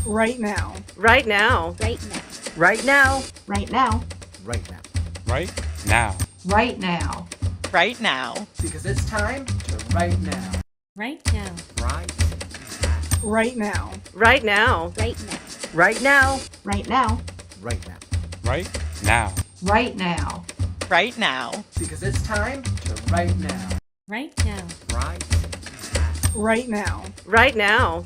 Right now. Right now. Right now. Right now. Right now. Right now. Right now. Right now. Right now. Because it's time to right now. Right now. Right now. Right now. Right now. Right now. Right now. Right now. Right now. Right now. Right now. Because it's time to right now. Right now. Right now. Right now. Right now.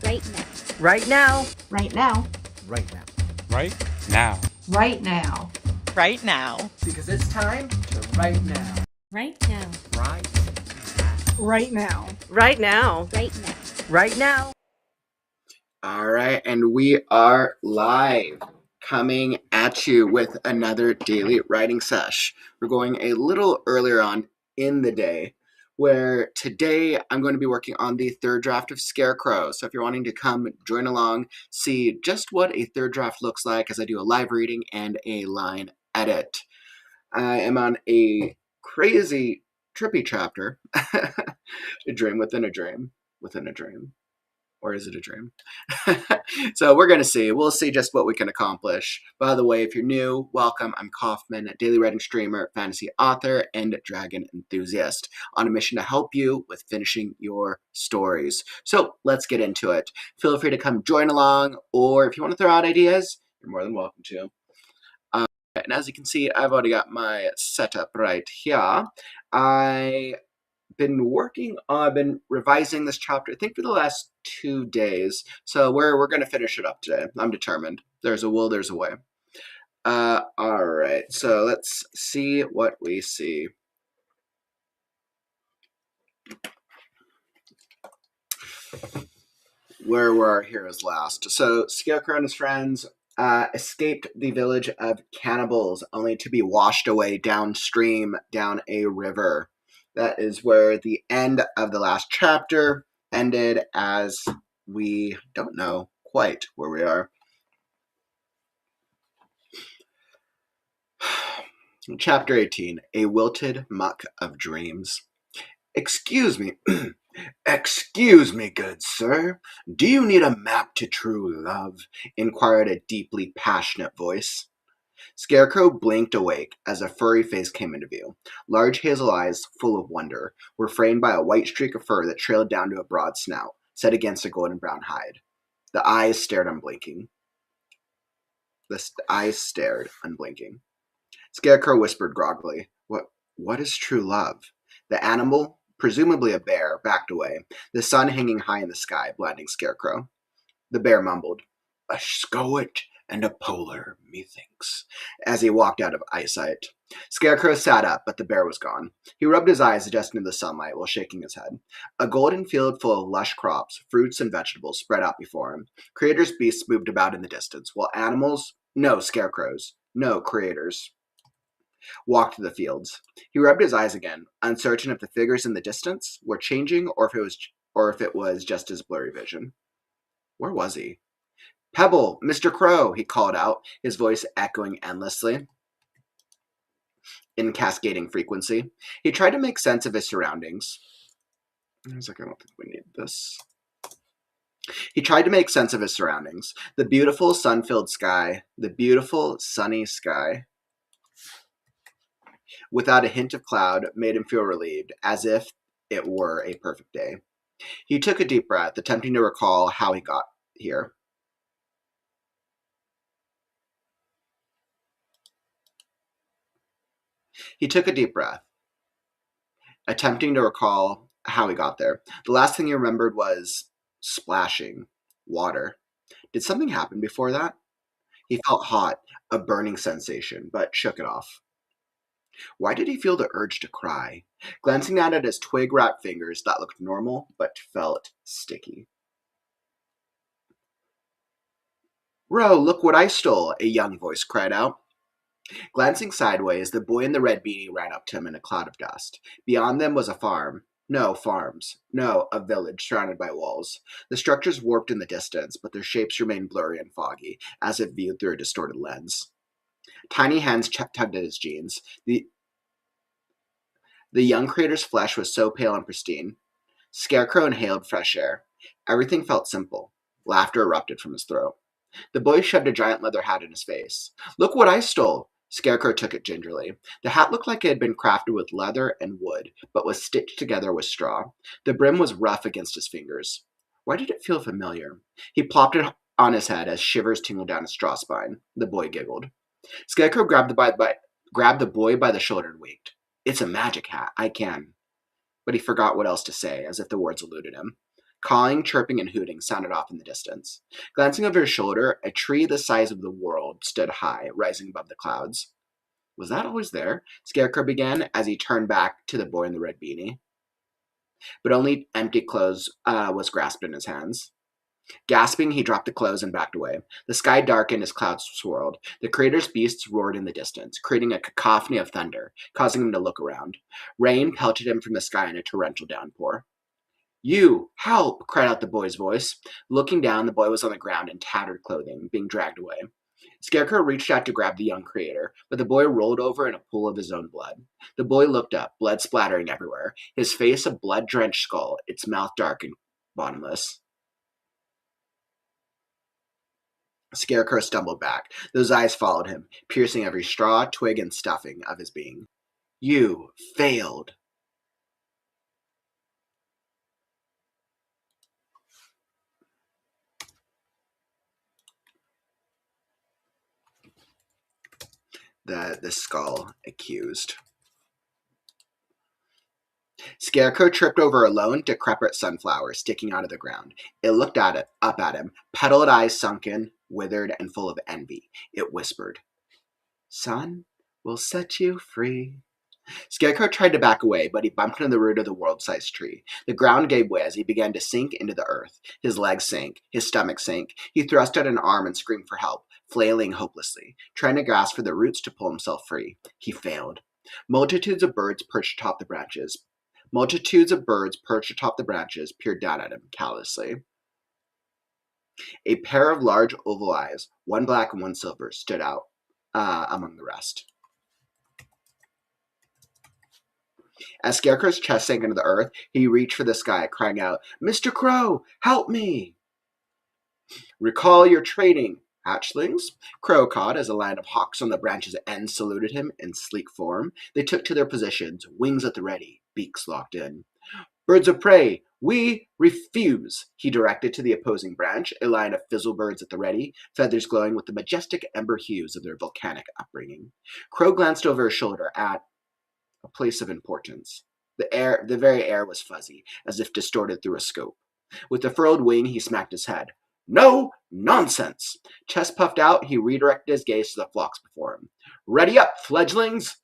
Right now. Right now. Right now. Right now. Right now. Right now. Because it's time to right now. Right now. Right now. Right now. Right now. Right now. All right, and we are live, coming at you with another daily writing sesh. We're going a little earlier on in the day, where today I'm going to be working on the third draft of Scarecrow. So if you're wanting to come join along, see just what a third draft looks like as I do a live reading and a line edit. I am on a crazy, trippy chapter, a dream within a dream within a dream. Or is it a dream? So we're going to see. We'll see just what we can accomplish. By the way, if you're new, welcome. I'm Kaufman, a daily writing streamer, fantasy author, and dragon enthusiast on a mission to help you with finishing your stories. So let's get into it. Feel free to come join along, or if you want to throw out ideas, you're more than welcome to. And as you can see, I've already got my setup right here. I've been revising this chapter, I think, for the last 2 days. So we're going to finish it up today. I'm determined. There's a will, there's a way. All right. So let's see what we see. Where were our heroes last? So Scarecrow and his friends escaped the village of cannibals, only to be washed away downstream down a river. That is where the end of the last chapter ended, as we don't know quite where we are. Chapter 18, A Wilted Muck of Dreams. Excuse me. Excuse me, good sir. Do you need a map to true love? Inquired a deeply passionate voice. Scarecrow blinked awake as a furry face came into view. Large hazel eyes, full of wonder, were framed by a white streak of fur that trailed down to a broad snout, set against a golden brown hide. The eyes stared unblinking. Scarecrow whispered groggily, What is true love? The animal, presumably a bear, backed away, the sun hanging high in the sky, blinding Scarecrow. The bear mumbled, A scout and a polar, methinks, as he walked out of eyesight. Scarecrow sat up, but the bear was gone. He rubbed his eyes, adjusting to the sunlight while shaking his head. A golden field full of lush crops, fruits, and vegetables spread out before him. Creator's beasts moved about in the distance, while scarecrows, creators, walked through the fields. He rubbed his eyes again, uncertain if the figures in the distance were changing or if it was just his blurry vision. Where was he? Pebble, Mr. Crow, he called out, his voice echoing endlessly in cascading frequency. He tried to make sense of his surroundings. I was like, I don't think we need this. He tried to make sense of his surroundings. The beautiful sun-filled sky, the beautiful sunny sky, without a hint of cloud, made him feel relieved, as if it were a perfect day. He took a deep breath, attempting to recall how he got here. He took a deep breath, attempting to recall how he got there. The last thing he remembered was splashing water. Did something happen before that? He felt hot, a burning sensation, but shook it off. Why did he feel the urge to cry? Glancing down at his twig-wrapped fingers that looked normal, but felt sticky. Ro, look what I stole, a young voice cried out. Glancing sideways, the boy in the red beanie ran up to him in a cloud of dust. Beyond them was a farm. No, farms. No, a village surrounded by walls. The structures warped in the distance, but their shapes remained blurry and foggy, as if viewed through a distorted lens. Tiny hands tugged at his jeans. The young creator's flesh was so pale and pristine. Scarecrow inhaled fresh air. Everything felt simple. Laughter erupted from his throat. The boy shoved a giant leather hat in his face. Look what I stole! Scarecrow took it gingerly. The hat looked like it had been crafted with leather and wood, but was stitched together with straw. The brim was rough against his fingers. Why did it feel familiar? He plopped it on his head as shivers tingled down his straw spine. The boy giggled. Scarecrow grabbed the boy by the shoulder and winked. It's a magic hat. I can. But he forgot what else to say, as if the words eluded him. Cawing, chirping, and hooting sounded off in the distance. Glancing over his shoulder, a tree the size of the world stood high, rising above the clouds. Was that always there? Scarecrow began as he turned back to the boy in the red beanie. But only empty clothes was grasped in his hands. Gasping, he dropped the clothes and backed away. The sky darkened as clouds swirled. The crater's beasts roared in the distance, creating a cacophony of thunder, causing him to look around. Rain pelted him from the sky in a torrential downpour. You! Help! Cried out the boy's voice. Looking down, the boy was on the ground in tattered clothing, being dragged away. Scarecrow reached out to grab the young creator, but the boy rolled over in a pool of his own blood. The boy looked up, blood splattering everywhere, his face a blood-drenched skull, its mouth dark and bottomless. Scarecrow stumbled back. Those eyes followed him, piercing every straw, twig, and stuffing of his being. You failed. The skull accused. Scarecrow tripped over a lone, decrepit sunflower sticking out of the ground. It looked up at him, petaled eyes sunken, withered, and full of envy. It whispered, "Sun will set you free." Scarecrow tried to back away, but he bumped into the root of the world-sized tree. The ground gave way as he began to sink into the earth. His legs sank. His stomach sank. He thrust out an arm and screamed for help, flailing hopelessly, trying to grasp for the roots to pull himself free. He failed. Multitudes of birds perched atop the branches. Peered down at him callously. A pair of large oval eyes, one black and one silver, stood out among the rest. As Scarecrow's chest sank into the earth, he reached for the sky, crying out, "Mr. Crow, help me!" "Recall your training, hatchlings," Crow called as a line of hawks on the branch's end saluted him in sleek form. They took to their positions, wings at the ready, beaks locked in. "Birds of prey, we refuse," he directed to the opposing branch, a line of fizzlebirds at the ready, feathers glowing with the majestic ember hues of their volcanic upbringing. Crow glanced over his shoulder at a place of importance. The very air was fuzzy, as if distorted through a scope. With the furrowed wing, he smacked his head. "No nonsense!" Chest puffed out, he redirected his gaze to the flocks before him. "Ready up, fledglings!"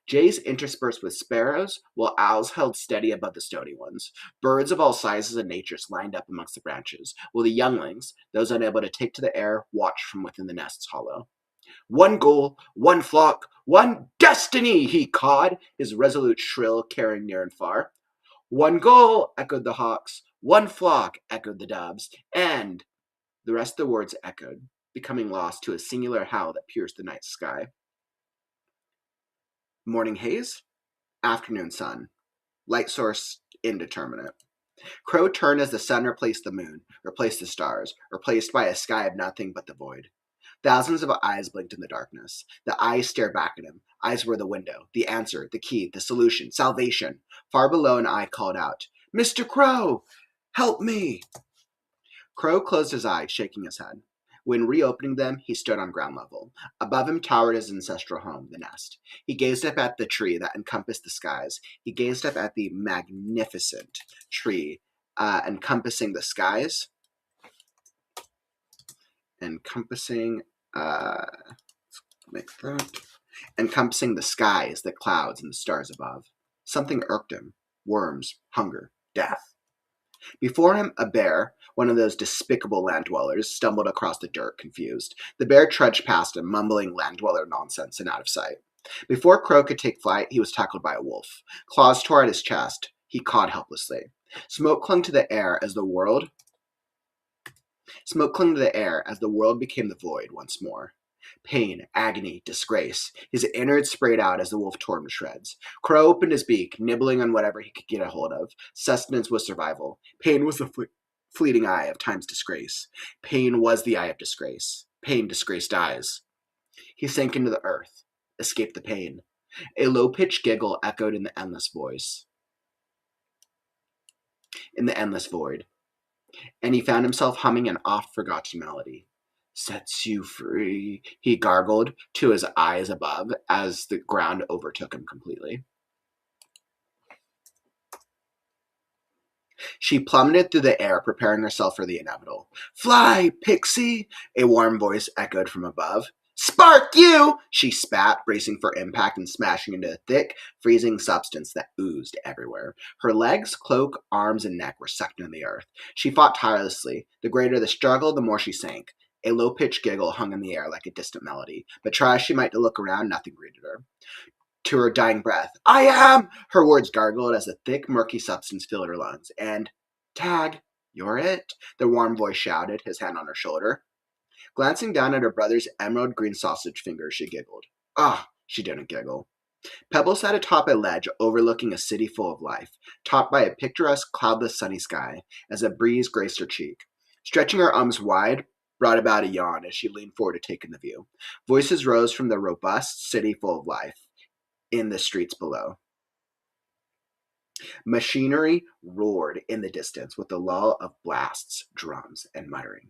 Jays interspersed with sparrows, while owls held steady above the stony ones. Birds of all sizes and natures lined up amongst the branches, while the younglings, those unable to take to the air, watched from within the nest's hollow. "One goal, one flock, one destiny!" he cawed, his resolute shrill carrying near and far. "One goal," echoed the hawks. "One flock," echoed the doves. And the rest of the words echoed, becoming lost to a singular howl that pierced the night sky. Morning haze, afternoon sun, light source indeterminate. Crow turned as the sun replaced the moon, replaced the stars, replaced by a sky of nothing but the void. Thousands of eyes blinked in the darkness. The eyes stared back at him. Eyes were the window, the answer, the key, the solution, salvation. Far below, an eye called out, "Mr. Crow, help me!" Crow closed his eyes, shaking his head. When reopening them, he stood on ground level. Above him towered his ancestral home, the nest. He gazed up at the tree that encompassed the skies. He gazed up at the magnificent tree encompassing the skies. Encompassing the skies, the clouds, and the stars above. Something irked him. Worms, hunger, death. Before him, a bear, one of those despicable land dwellers, stumbled across the dirt, confused. The bear trudged past him, mumbling land dweller nonsense, and out of sight. Before Crow could take flight, he was tackled by a wolf. Claws tore at his chest. He cawed helplessly. Smoke clung to the air as the world became the void once more. Pain, agony, disgrace. His innards sprayed out as the wolf tore him to shreds. Crow opened his beak, nibbling on whatever he could get a hold of. Sustenance was survival. Pain was fleeting eye of time's disgrace. Pain was the eye of disgrace. Pain disgraced eyes. He sank into the earth, escaped the pain. A low-pitched giggle echoed in the endless voice. In the endless void. And he found himself humming an oft-forgotten melody. Sets you free, he gargled to his eyes above as the ground overtook him completely. She plummeted through the air, preparing herself for the inevitable. Fly, pixie, a warm voice echoed from above. Spark you! She spat, bracing for impact and smashing into a thick, freezing substance that oozed everywhere. Her legs, cloak, arms, and neck were sucked into the earth. She fought tirelessly. The greater the struggle, the more she sank. A low-pitched giggle hung in the air like a distant melody, but try as she might to look around, nothing greeted her. To her dying breath, I am! Her words gargled as a thick, murky substance filled her lungs. And, Tag, you're it, the warm voice shouted, his hand on her shoulder. Glancing down at her brother's emerald green sausage fingers, she giggled. She didn't giggle. Pebble sat atop a ledge overlooking a city full of life, topped by a picturesque, cloudless, sunny sky, as a breeze graced her cheek. Stretching her arms wide, brought about a yawn as she leaned forward to take in the view. Voices rose from the robust city full of life in the streets below. Machinery roared in the distance with the lull of blasts, drums, and muttering.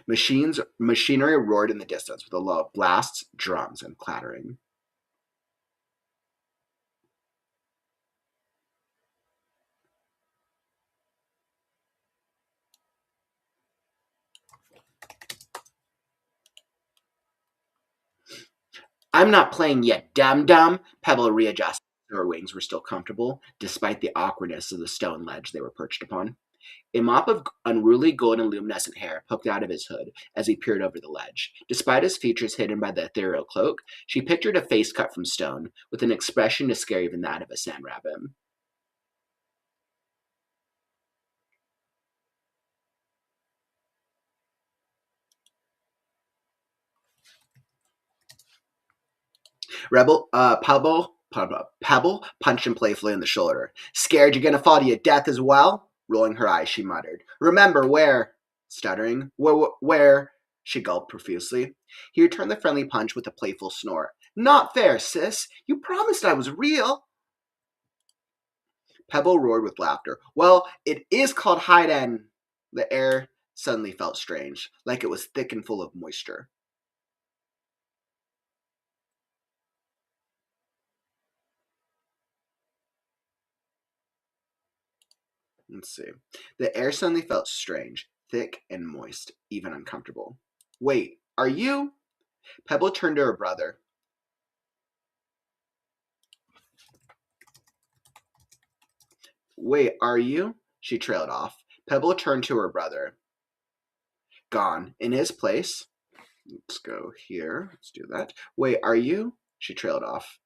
Machinery roared in the distance with a lull of blasts, drums, and clattering. I'm not playing yet, dum-dum. Pebble readjusted. Her wings were still comfortable, despite the awkwardness of the stone ledge they were perched upon. A mop of unruly golden luminescent hair poked out of his hood as he peered over the ledge. Despite his features hidden by the ethereal cloak, she pictured a face cut from stone, with an expression to scare even that of a sand rabbit. Pebble punched him playfully in the shoulder. Scared you're gonna fall to your death as well? Rolling her eyes, she muttered. Remember where? Stuttering. Where? She gulped profusely. He returned the friendly punch with a playful snort. Not fair, sis. You promised I was real. Pebble roared with laughter. Well, it is called hide and... The air suddenly felt strange, like it was thick and full of moisture. Let's see. The air suddenly felt strange, thick and moist, even uncomfortable. Wait, are you? Pebble turned to her brother. Wait, are you? She trailed off. Pebble turned to her brother. Gone. In his place. Let's go here. Let's do that. Wait, are you? She trailed off.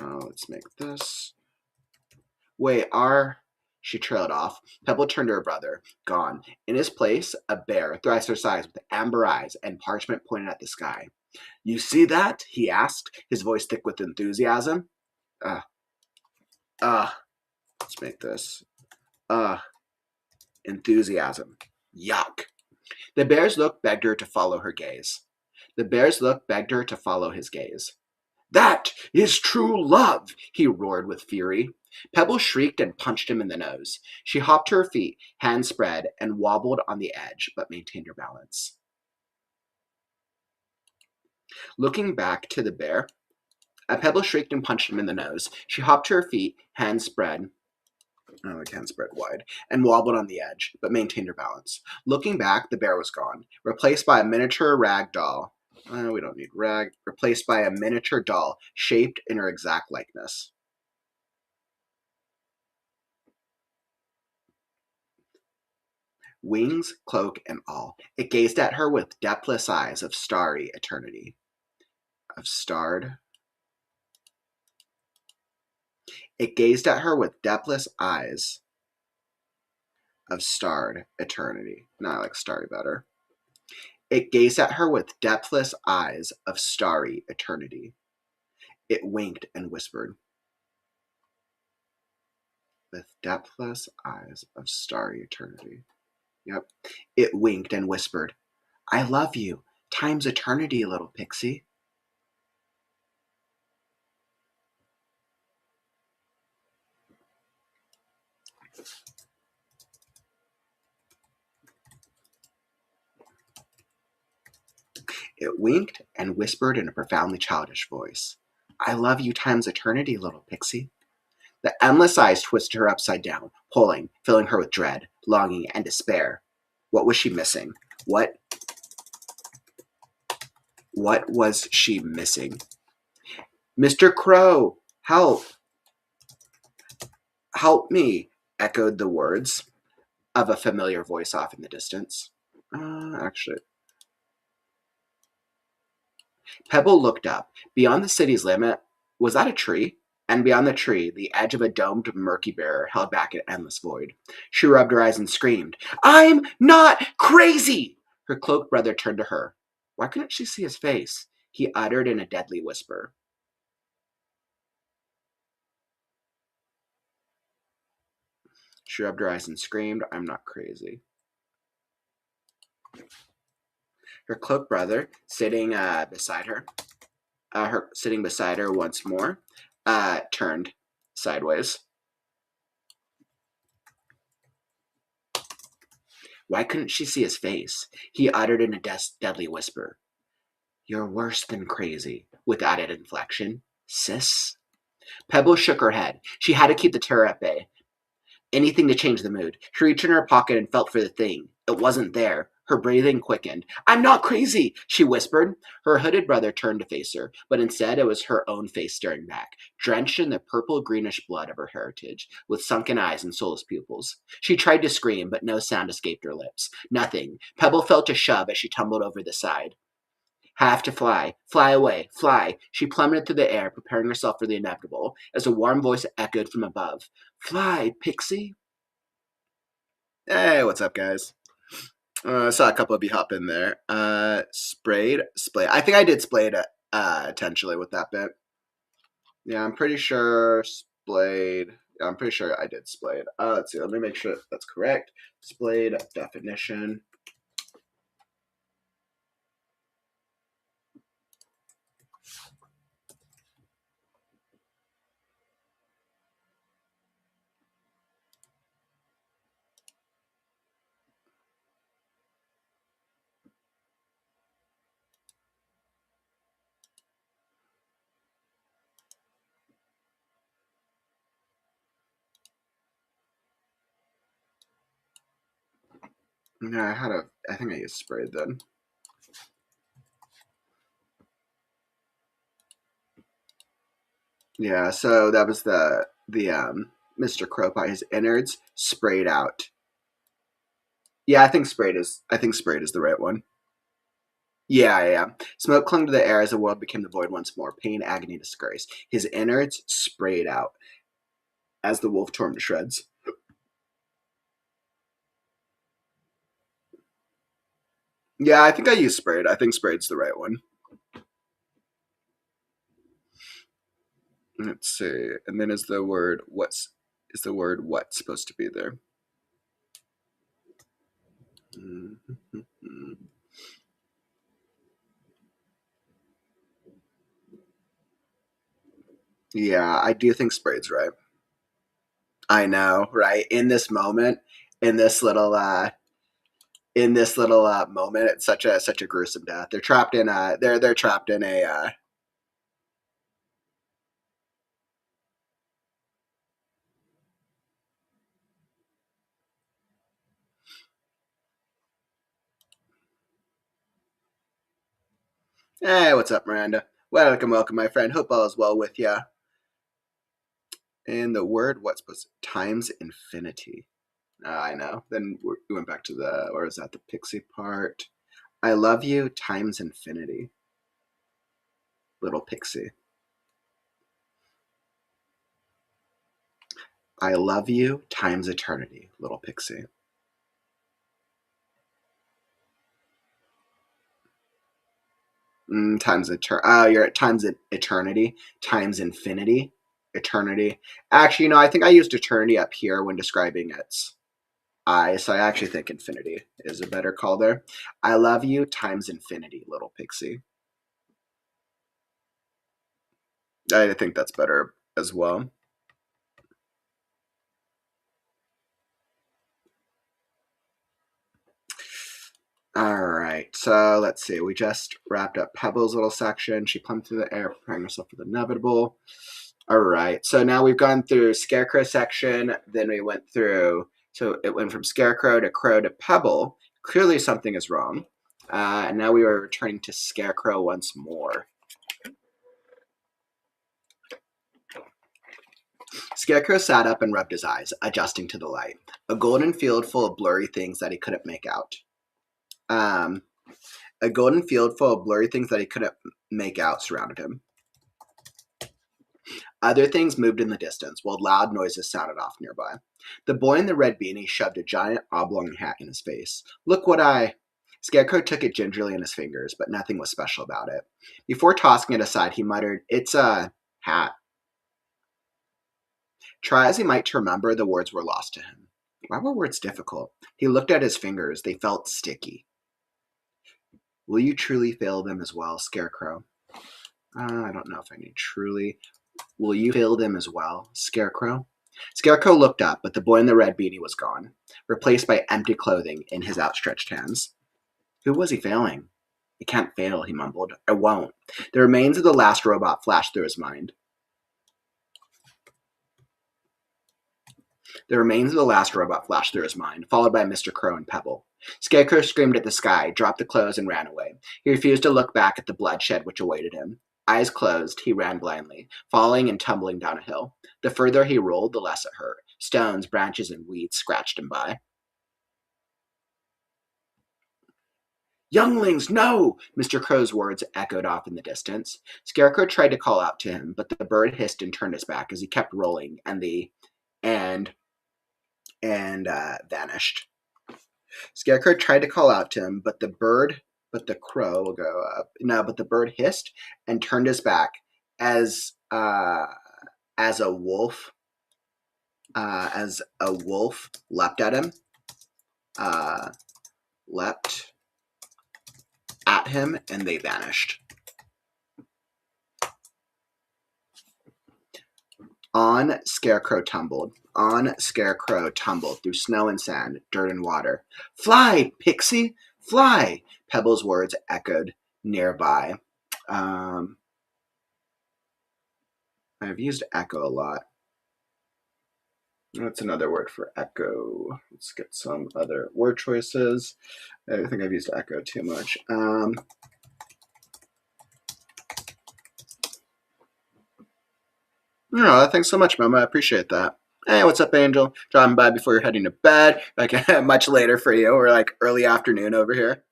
Let's make this. Wait, She trailed off. Pebble turned to her brother. Gone. In his place, a bear, thrice her size, with amber eyes and parchment pointed at the sky. You see that? He asked, his voice thick with enthusiasm. Let's make this. Enthusiasm. Yuck. The bear's look begged her to follow her gaze. The bear's look begged her to follow his gaze. That is true love, he roared with fury. Pebble shrieked and punched him in the nose. She hopped to her feet, hands spread, and wobbled on the edge, but maintained her balance. Looking back to the bear, Pebble shrieked and punched him in the nose. She hopped to her feet, hands spread wide, and wobbled on the edge, but maintained her balance. Looking back, the bear was gone, replaced by a miniature rag doll. We don't need rag. Replaced by a miniature doll, shaped in her exact likeness. Wings, cloak, and all. It gazed at her with depthless eyes of starry eternity. It gazed at her with depthless eyes of starred eternity. No, I like starry better. It gazed at her with depthless eyes of starry eternity. It winked and whispered. with depthless eyes of starry eternity. Yep. It winked and whispered, I love you. Time's eternity, little pixie. It winked and whispered in a profoundly childish voice, I love you times eternity, little pixie. The endless eyes twisted her upside down, pulling, filling her with dread, longing, and despair. What was she missing? What was she missing? Mr. Crow, help! Help me, echoed the words of a familiar voice off in the distance. Actually. Pebble looked up. Beyond the city's limit, was that a tree? And beyond the tree, the edge of a domed murky barrier held back an endless void. She rubbed her eyes and screamed, I'm not crazy! Her cloaked brother turned to her. Why couldn't she see his face? He uttered in a deadly whisper. She rubbed her eyes and screamed, I'm not crazy. Her cloaked brother, sitting beside her once more, turned sideways. Why couldn't she see his face? He uttered in a deadly whisper. You're worse than crazy, with added inflection. Sis? Pebble shook her head. She had to keep the terror at bay. Anything to change the mood. She reached in her pocket and felt for the thing. It wasn't there. Her breathing quickened. I'm not crazy, she whispered. Her hooded brother turned to face her, but instead it was her own face staring back, drenched in the purple-greenish blood of her heritage, with sunken eyes and soulless pupils. She tried to scream, but no sound escaped her lips. Nothing. Pebble felt a shove as she tumbled over the side. Have to fly. Fly away. Fly. She plummeted through the air, preparing herself for the inevitable, as a warm voice echoed from above. Fly, pixie. Hey, what's up, guys? I saw a couple of you hop in there. Splayed. I think I did splayed intentionally with that bit. Yeah, I'm pretty sure splayed. Yeah, I'm pretty sure I did splayed. Let's see. Let me make sure that's correct. Splayed definition. No, I think I used sprayed then. Yeah, so that was the Mr. Crow Pie, his innards sprayed out. Yeah, I think sprayed is the right one. Yeah. Smoke clung to the air as the world became the void once more. Pain, agony, disgrace. His innards sprayed out as the wolf tore him to shreds. Yeah, I think I used sprayed. I think sprayed's the right one. Let's see. And then is the word what supposed to be there? Yeah, I do think sprayed's right. I know, right? In this moment, in this little moment, it's such a gruesome death. They're trapped in a Hey, what's up, Miranda? Welcome, my friend. Hope all is well with ya. And the word what's supposed to times infinity. I know. Then we went back to or is that the pixie part? I love you times infinity. Little pixie. I love you times eternity. Little pixie. You're at times eternity, times infinity. eternity. Actually, I think I used eternity up here when describing its eyes, so I actually think infinity is a better call there. I love you times infinity, little pixie. I think that's better as well. All right, so let's see. We just wrapped up Pebble's little section. She plumbed through the air, preparing herself for the inevitable. All right, so now we've gone through Scarecrow section. Then we went through, so it went from Scarecrow to Crow to Pebble. Clearly something is wrong. And now we are returning to Scarecrow once more. Scarecrow sat up and rubbed his eyes, adjusting to the light. A golden field full of blurry things that he couldn't make out. A golden field full of blurry things that he couldn't make out surrounded him. Other things moved in the distance, while loud noises sounded off nearby. The boy in the red beanie shoved a giant oblong hat in his face. Look what I... Scarecrow took it gingerly in his fingers, but nothing was special about it. Before tossing it aside, he muttered, "It's a hat." Try as he might to remember, the words were lost to him. Why were words difficult? He looked at his fingers. They felt sticky. Will you truly fail them as well, Scarecrow? I don't know if I need truly. Will you fail them as well, Scarecrow? Scarecrow looked up, but the boy in the red beanie was gone, replaced by empty clothing in his outstretched hands. Who was he failing? It can't fail, he mumbled. It won't. The remains of the last robot flashed through his mind. Followed by Mr. Crow and Pebble. Scarecrow screamed at the sky, dropped the clothes, and ran away. He refused to look back at the bloodshed which awaited him. Eyes closed, he ran blindly, falling and tumbling down a hill. The further he rolled, the less it hurt. Stones, branches, and weeds scratched him by. Younglings, no! Mr. Crow's words echoed off in the distance. Scarecrow tried to call out to him, but the bird hissed and turned his back as he kept rolling, and vanished. Scarecrow tried to call out to him, but the bird hissed and turned his back as a wolf leapt at him. Leapt at him, and they vanished. On Scarecrow tumbled through snow and sand, dirt and water. Fly, Pixie, fly! Pebble's words echoed nearby. I've used echo a lot. What's another word for echo? Let's get some other word choices. I think I've used echo too much. Thanks so much, Mama. I appreciate that. Hey, what's up, Angel? Dropping by before you're heading to bed. Much later for you. We're early afternoon over here.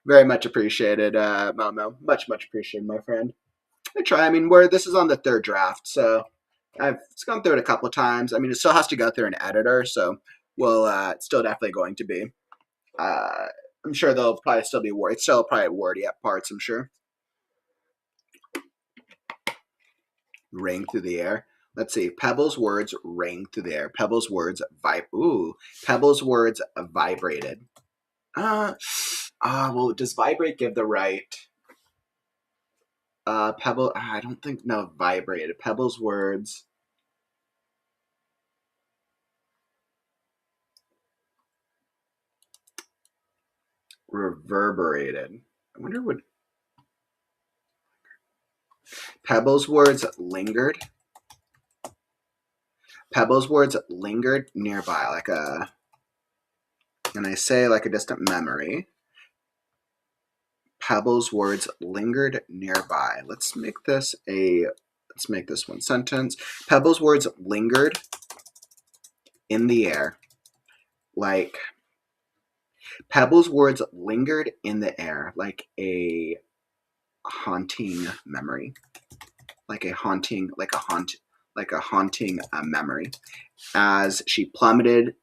Very much appreciated, Momo. Much appreciated, my friend. I try. This is on the third draft, so I've gone through it a couple of times. It still has to go through an editor, so it's still definitely going to be. I'm sure they'll probably still be wordy. It's still probably wordy at parts, I'm sure. Rang through the air. Let's see. Pebble's words rang through the air. Pebble's words vibrated. Does vibrate give the right? Pebble. I don't think. No, vibrated. Pebble's words. Reverberated. I wonder what. Pebble's words lingered. Pebble's words lingered nearby, and I say a distant memory. Pebble's words lingered nearby. Let's make this one sentence. Pebble's words lingered in the air, Pebble's words lingered in the air, like a haunting memory, like a haunting memory. As she plummeted,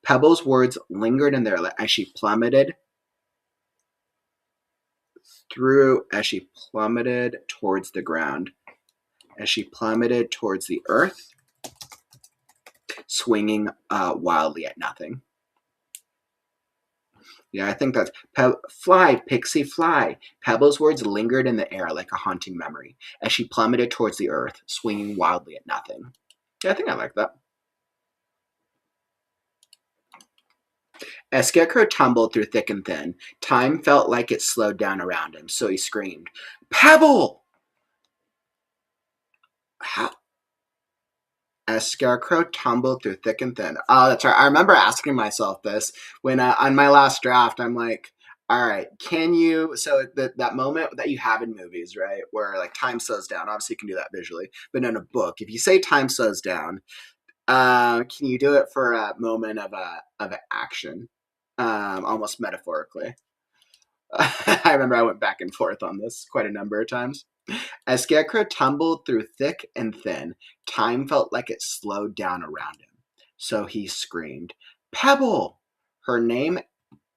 Pebble's words lingered in there as she plummeted towards the ground. as she plummeted towards the earth, swinging wildly at nothing. Yeah, I think that's fly, Pixie, fly. Pebble's words lingered in the air like a haunting memory as she plummeted towards the earth, swinging wildly at nothing. Yeah, I think I like that. As Scarecrow tumbled through thick and thin, time felt like it slowed down around him, so he screamed, "Pebble!" How? As Scarecrow tumbled through thick and thin. Oh, that's right. I remember asking myself this when on my last draft, I'm like, all right, can you, so that moment that you have in movies, right, where like time slows down, obviously you can do that visually, but in a book, if you say time slows down, can you do it for a moment of action, almost metaphorically? I remember I went back and forth on this quite a number of times. As Scarecrow tumbled through thick and thin, time felt like it slowed down around him. So he screamed, "Pebble!" Her name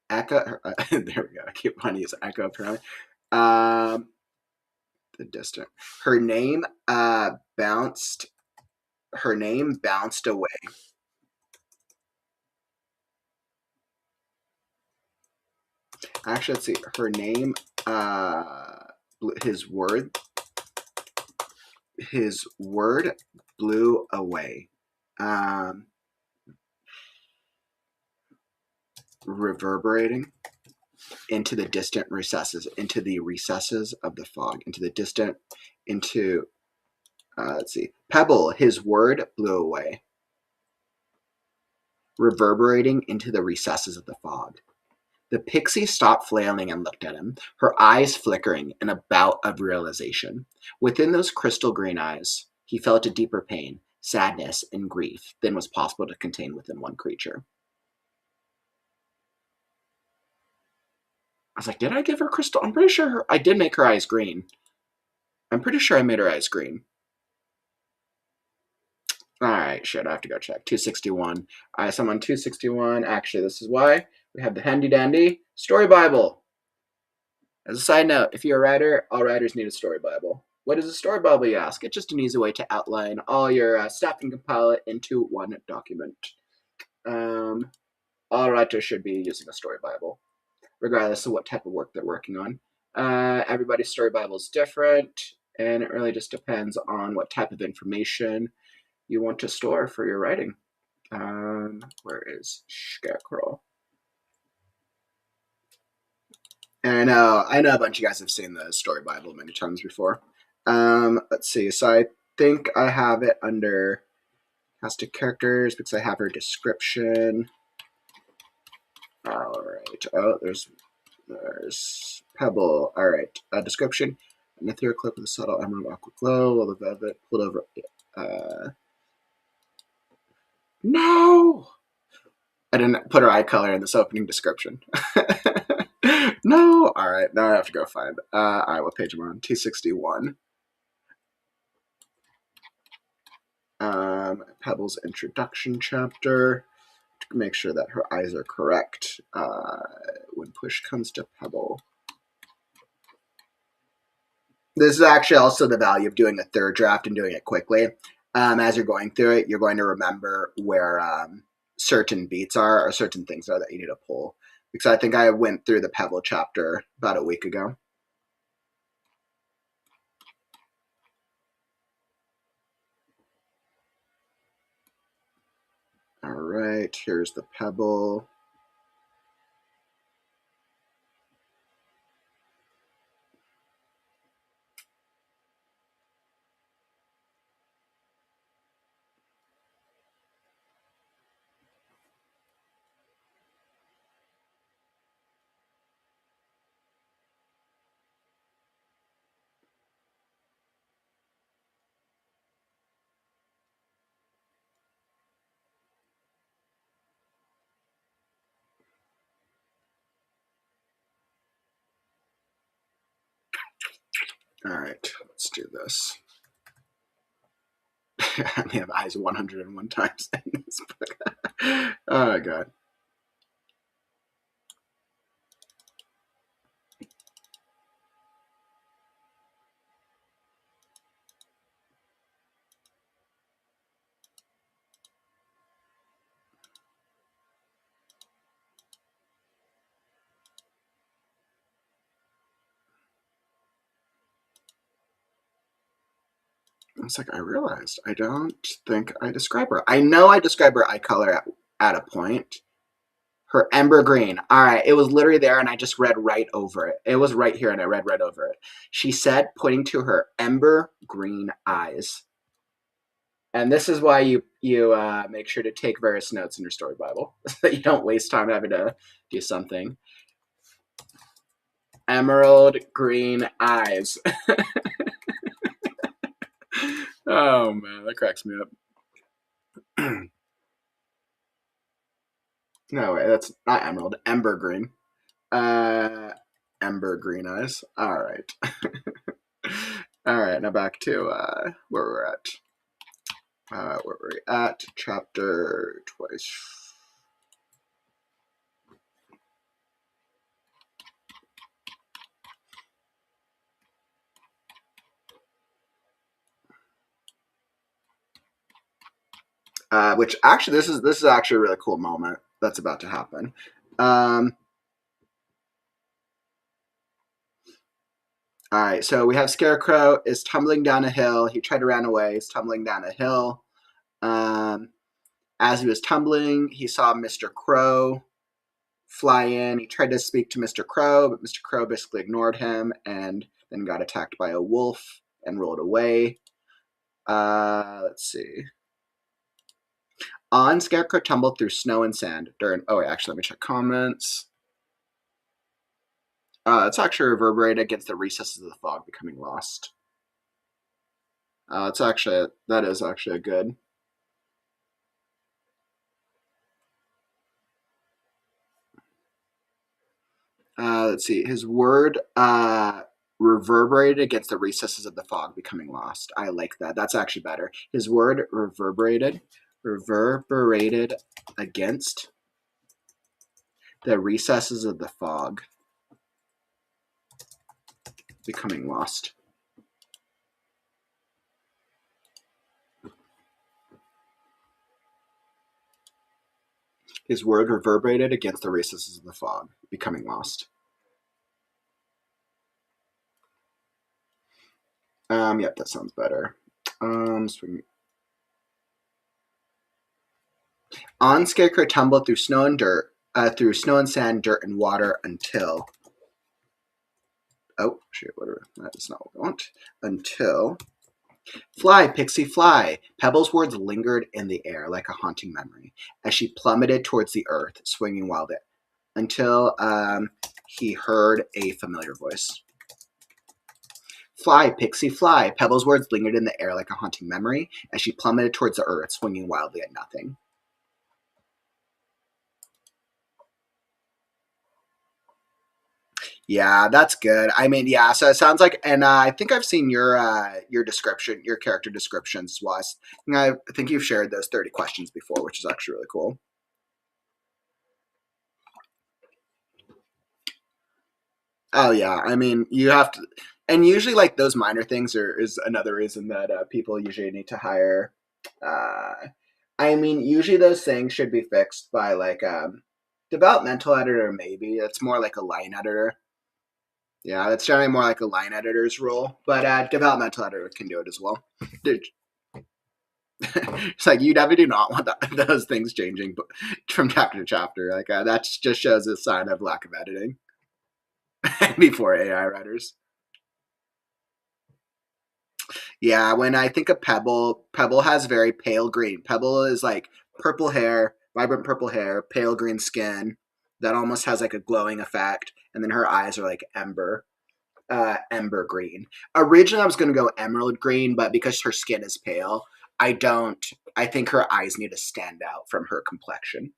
echo. There we go. I keep wanting to use echo apparently. The distant. Her name bounced. Her name bounced away. Actually, let's see. Her name. His word blew away. Reverberating into the distant recesses, into the recesses of the fog, let's see. Pebble, his word blew away. Reverberating into the recesses of the fog. The pixie stopped flailing and looked at him, her eyes flickering in a bout of realization. Within those crystal green eyes, he felt a deeper pain, sadness, and grief than was possible to contain within one creature. I was like, did I give her crystal? I'm pretty sure I did make her eyes green. I'm pretty sure I made her eyes green. All right, shit, I have to go check. 261. All right, so I'm on 261. Actually, this is why we have the handy dandy story Bible. As a side note, if you're a writer, all writers need a story Bible. What is a story Bible, you ask? It's just an easy way to outline all your stuff and compile it into one document. All writers should be using a story Bible, regardless of what type of work they're working on. Everybody's story Bible is different, and it really just depends on what type of information you want to store for your writing. Where is Scarecrow? And I know a bunch of you guys have seen the story Bible many times before. Let's see. So I think I have it under cast of characters because I have her description. All right. Oh, there's Pebble. All right. Description. An ethereal clip with a subtle emerald aqua glow. While the velvet pulled over. No! I didn't put her eye color in this opening description. No! Alright, now I have to go find. Alright, what page am I on? 261. Pebble's introduction chapter. To make sure that her eyes are correct when push comes to Pebble. This is actually also the value of doing a third draft and doing it quickly. As you're going through it, you're going to remember where certain beats are or certain things are that you need to pull. Because I think I went through the Pebble chapter about a week ago. All right, here's the Pebble. All right, let's do this. I only have eyes 101 times in this book. Oh, God. was like, I realized I don't think I describe her. I know I describe her eye color at a point. Her ember green. All right, it was literally there, and I just read right over it. It was right here, and I read right over it. She said, pointing to her ember green eyes. And this is why you make sure to take various notes in your story Bible, so that you don't waste time having to do something. Emerald green eyes. Oh man, that cracks me up. No way, that's not emerald. Ember green. Ember green eyes. All right. All right. Now back to where we're at. Where were we at? Chapter 20. Which actually, this is actually a really cool moment that's about to happen. All right, so we have Scarecrow is tumbling down a hill. He tried to run away. He's tumbling down a hill. As he was tumbling, he saw Mr. Crow fly in. He tried to speak to Mr. Crow, but Mr. Crow basically ignored him and then got attacked by a wolf and rolled away. Let's see. On, Scarecrow tumbled through snow and sand during... Oh, wait, actually, let me check comments. It's actually reverberated against the recesses of the fog, becoming lost. That is actually a good... let's see. His word reverberated against the recesses of the fog, becoming lost. I like that. That's actually better. His word reverberated against the recesses of the fog, becoming lost. His word reverberated against the recesses of the fog, becoming lost. Yep, that sounds better. On, Scarecrow tumbled through snow and dirt, through snow and sand, dirt and water until... Oh, shit, whatever. That is not what we want. Until... Fly, Pixie, fly! Pebble's words lingered in the air like a haunting memory as she plummeted towards the earth, swinging wildly, until he heard a familiar voice. Fly, Pixie, fly! Pebble's words lingered in the air like a haunting memory as she plummeted towards the earth, swinging wildly at nothing. Yeah, that's good. I mean, yeah, so it sounds like, and I think I've seen your description, your character descriptions as well. I think you've shared those 30 questions before, which is actually really cool. Oh, yeah. I mean, you have to, and usually, like, those minor things is another reason that people usually need to hire. I mean, usually those things should be fixed by, like, developmental editor, maybe. It's more like a line editor. Yeah, it's generally more like a line editor's role, but developmental editor can do it as well. It's like you definitely do not want those things changing from chapter to chapter. Like that just shows a sign of lack of editing before AI writers. Yeah, when I think of Pebble, Pebble has very pale green. Pebble is like purple hair, vibrant purple hair, pale green skin that almost has like a glowing effect, and then her eyes are like ember green. Originally, I was going to go emerald green, but because her skin is pale, I think her eyes need to stand out from her complexion.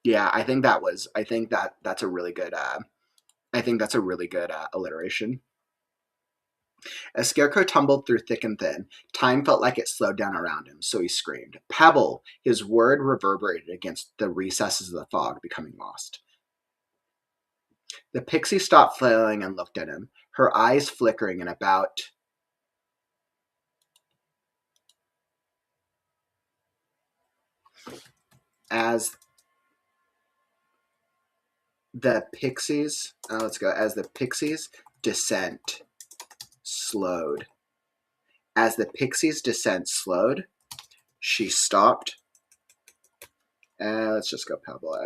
Yeah, I think that's a really good alliteration. As Scarecrow tumbled through thick and thin, time felt like it slowed down around him, so he screamed. Pebble! His word reverberated against the recesses of the fog, becoming lost. The pixie stopped flailing and looked at him, her eyes flickering in about... As the pixies, let's go, as the pixies' descent slowed. As the pixies' descent slowed, she stopped. Let's just go Pebble.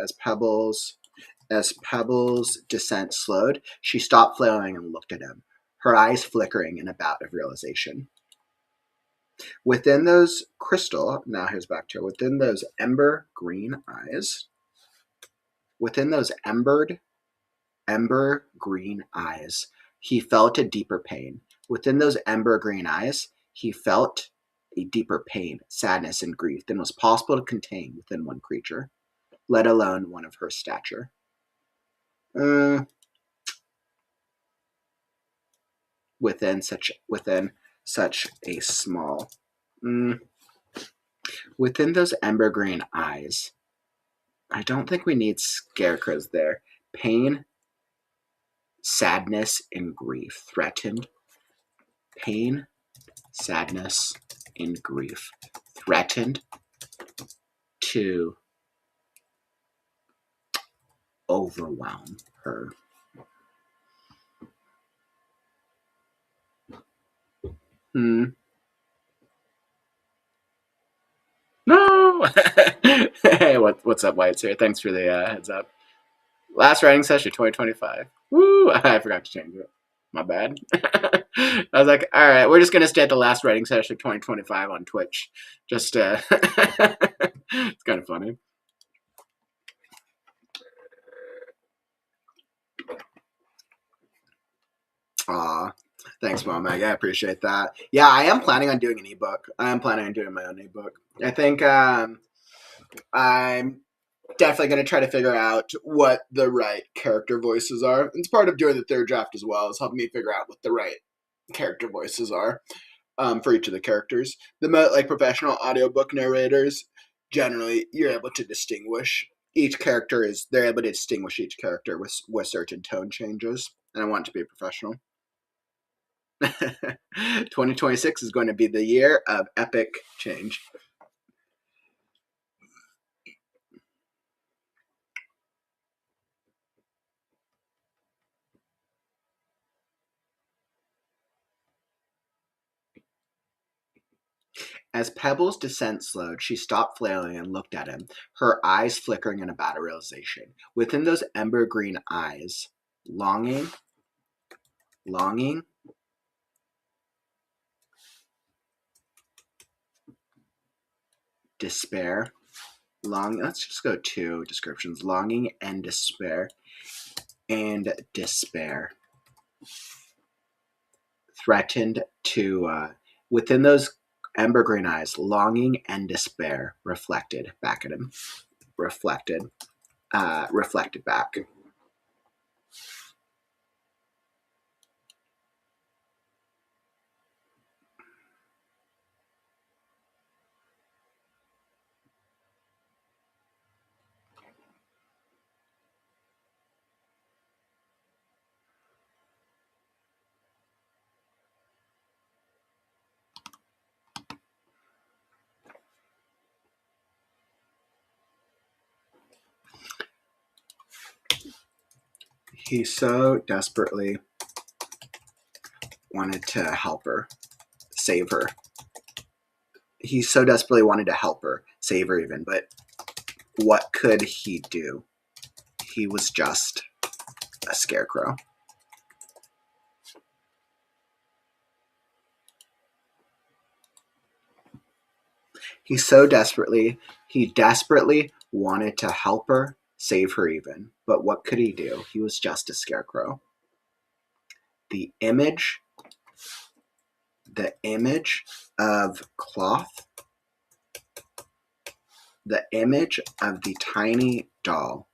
As Pebble's descent slowed, she stopped flailing and looked at him, her eyes flickering in a bout of realization. Within those crystal, now here's back to her, within those ember green eyes, within those ember green eyes, he felt a deeper pain. Within those ember green eyes, he felt a deeper pain, sadness, and grief than was possible to contain within one creature, let alone one of her stature. Within such a small, within those ember green eyes, I don't think we need scarecrows there. Pain, sadness, and grief threatened. Pain, sadness, and grief threatened to overwhelm her. No! Hey, what's up, Whites here? Thanks for the heads up. Last writing session 2025. Woo! I forgot to change it. My bad. I was like, all right, we're just going to stay at the last writing session 2025 on Twitch. Just, it's kind of funny. Aw, thanks, Mom Meg. I appreciate that. Yeah, I am planning on doing an ebook. I am planning on doing my own ebook. I think I'm definitely going to try to figure out what the right character voices are. It's part of doing the third draft as well, is helping me figure out what the right character voices are for each of the characters. The professional audiobook narrators, generally, you're able to distinguish each character. They're able to distinguish each character with certain tone changes, and I want it to be professional. 2026 is going to be the year of epic change. As Pebble's descent slowed, she stopped flailing and looked at him, her eyes flickering in a bout of realization. Within those ember green eyes, longing, despair, let's just go 2 descriptions, longing and despair, threatened to, within those ember green eyes, longing and despair reflected back at him, reflected back. He so desperately wanted to help her, save her. He so desperately wanted to help her, save her even, but what could he do? He was just a scarecrow. He desperately wanted to help her, save her even, but what could he do? He was just a scarecrow. The image of cloth, the image of the tiny doll,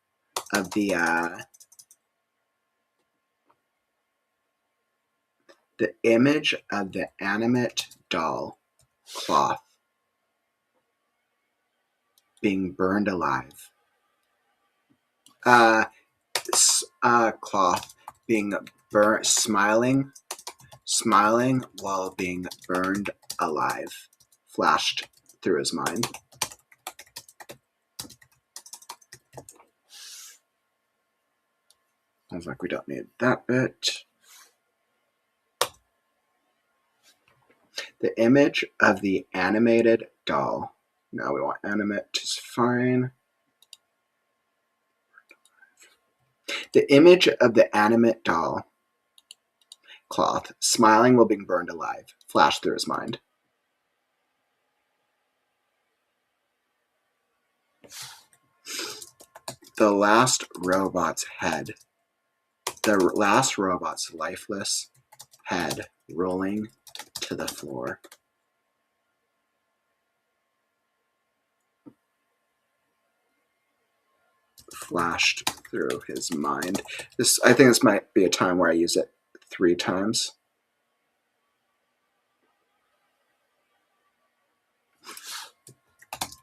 of the image of the animate doll cloth being burned alive. Cloth being burnt, smiling while being burned alive, flashed through his mind. Sounds like we don't need that bit. The image of the animated doll. No, we want animate, is fine. The image of the animate doll cloth, smiling while being burned alive, flashed through his mind. The last robot's head. The last robot's lifeless head rolling to the floor. Flashed through his mind. I think this might be a time where I use it 3 times.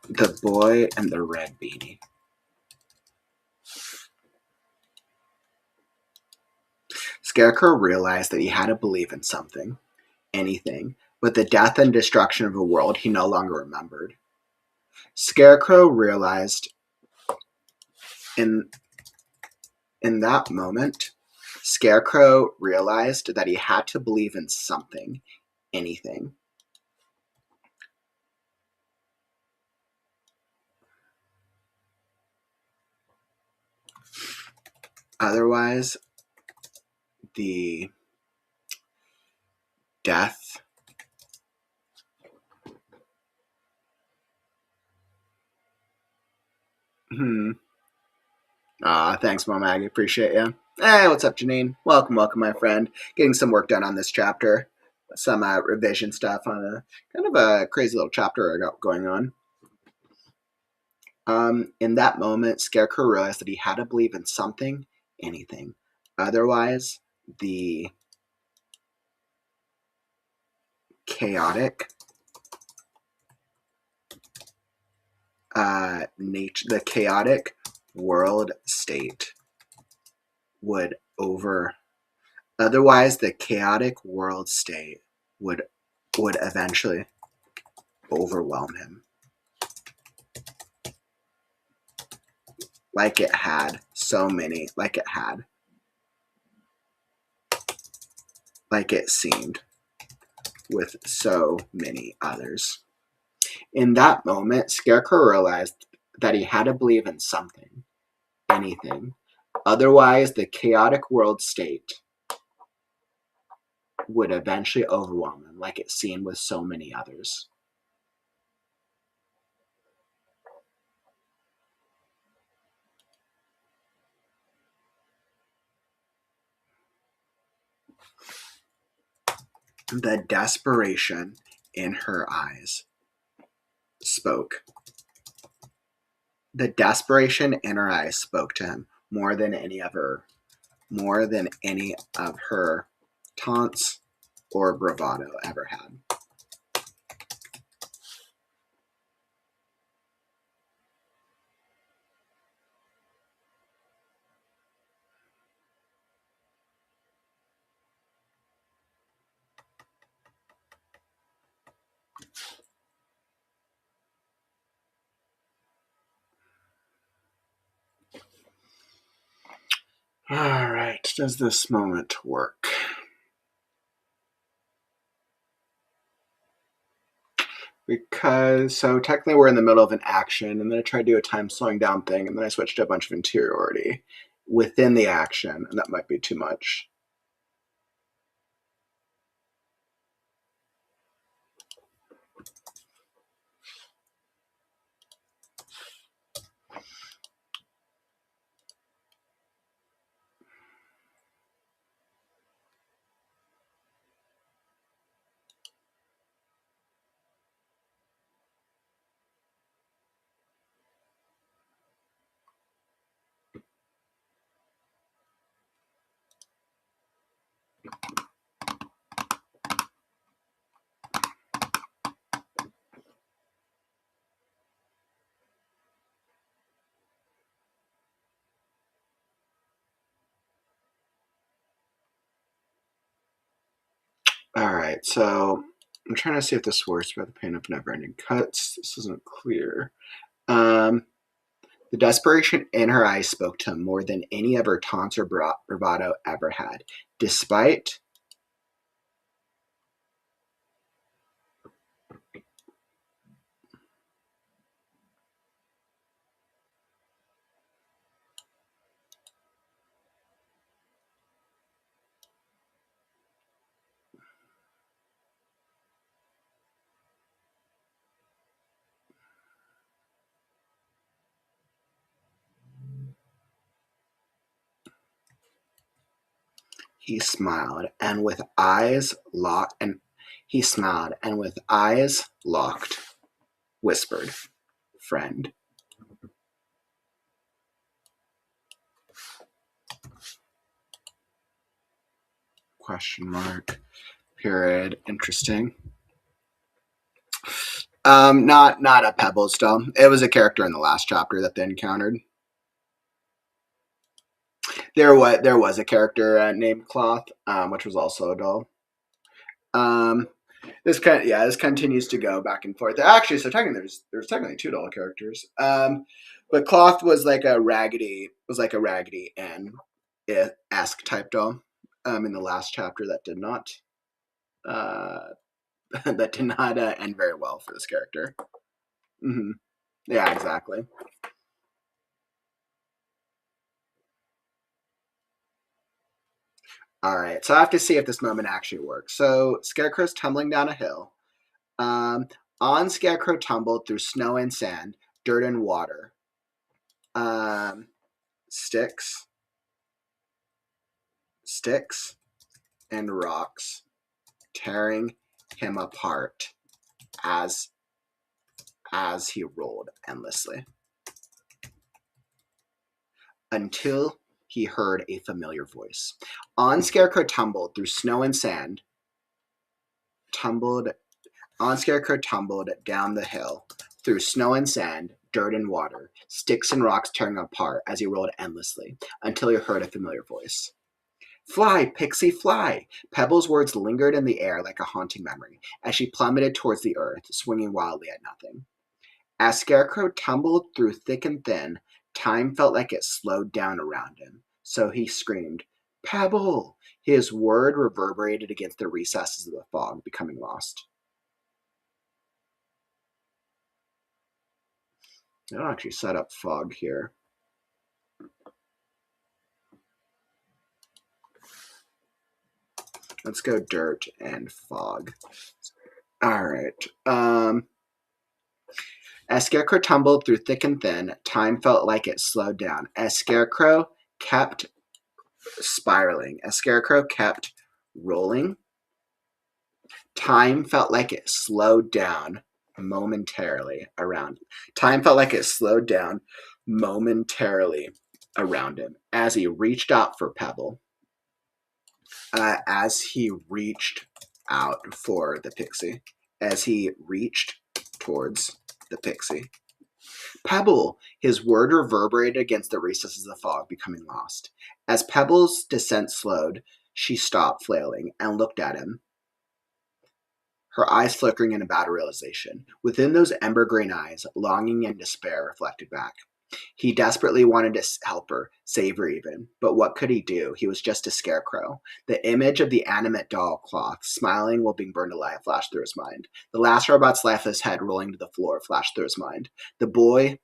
The boy and the red beanie. Scarecrow realized that he had to believe in something, anything, but the death and destruction of a world he no longer remembered. Scarecrow realized in that moment, Scarecrow realized that he had to believe in something, anything. Otherwise, the death thanks, Mom Maggie. Appreciate you. Hey, what's up, Janine? Welcome, my friend. Getting some work done on this chapter. Some revision stuff on a kind of a crazy little chapter I got going on. In that moment, Scarecrow realized that he had to believe in something, anything. Otherwise, the chaotic the chaotic world state would eventually overwhelm him. Like it had like it seemed with so many others. In that moment, Scarecrow realized that he had to believe in something, anything. Otherwise, the chaotic world state would eventually overwhelm him, like it seemed with so many others. The desperation in her eyes spoke. The desperation in her eyes spoke to him more than any of her taunts or bravado ever had. All right, does this moment work? So technically we're in the middle of an action, and then I tried to do a time slowing down thing, and then I switched to a bunch of interiority within the action, and that might be too much. All right, so I'm trying to see if this works about the pain of never-ending cuts. This isn't clear. The desperation in her eyes spoke to him more than any of her taunts or bravado ever had. Despite he smiled, and with eyes locked, whispered, "Friend." Question mark. Period. Interesting. Not a Pebbles still. It was a character in the last chapter that they encountered. There was a character named Cloth, which was also a doll. This continues to go back and forth. Actually, so technically there's technically 2 doll characters. But Cloth was like a Raggedy Ann-esque type doll. In the last chapter that did not end very well for this character. Mm-hmm. Yeah, exactly. All right, so I have to see if this moment actually works. So Scarecrow's tumbling down a hill. On Scarecrow tumbled through snow and sand, dirt and water. Sticks and rocks, tearing him apart as he rolled endlessly, until he heard a familiar voice. On Scarecrow tumbled through snow and sand. On Scarecrow tumbled down the hill through snow and sand, dirt and water, sticks and rocks tearing him apart as he rolled endlessly, until he heard a familiar voice. "Fly, Pixie, fly!" Pebbles' words lingered in the air like a haunting memory as she plummeted towards the earth, swinging wildly at nothing. As Scarecrow tumbled through thick and thin, time felt like it slowed down around him. So he screamed, "Pebble!" His word reverberated against the recesses of the fog, becoming lost. I don't actually set up fog here. Let's go dirt and fog. All right. As Scarecrow tumbled through thick and thin, time felt like it slowed down. As Scarecrow kept spiraling, as Scarecrow kept rolling, time felt like it slowed down momentarily around him. Time felt like it slowed down momentarily around him as he reached out for Pebble. As he reached out for the pixie. As he reached towards the pixie. "Pebble!" His word reverberated against the recesses of the fog, becoming lost. As Pebble's descent slowed, she stopped flailing and looked at him, her eyes flickering in a bad realization. Within those ember-green eyes, longing and despair reflected back. He desperately wanted to help her, save her even, but what could he do? He was just a scarecrow. The image of the animate doll Cloth, smiling while being burned alive, flashed through his mind. The last robot's lifeless head rolling to the floor flashed through his mind. The boy,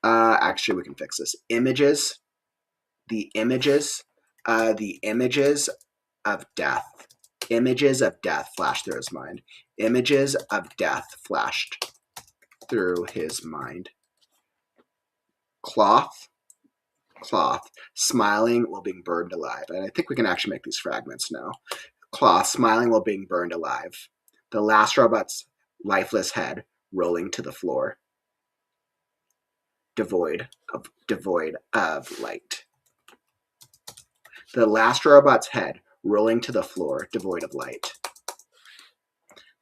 actually we can fix this. The images of death. Images of death flashed through his mind. Images of death flashed through his mind. Cloth, smiling while being burned alive. And I think we can actually make these fragments now. Cloth, smiling while being burned alive. The last robot's lifeless head rolling to the floor, devoid of light. The last robot's head rolling to the floor, devoid of light.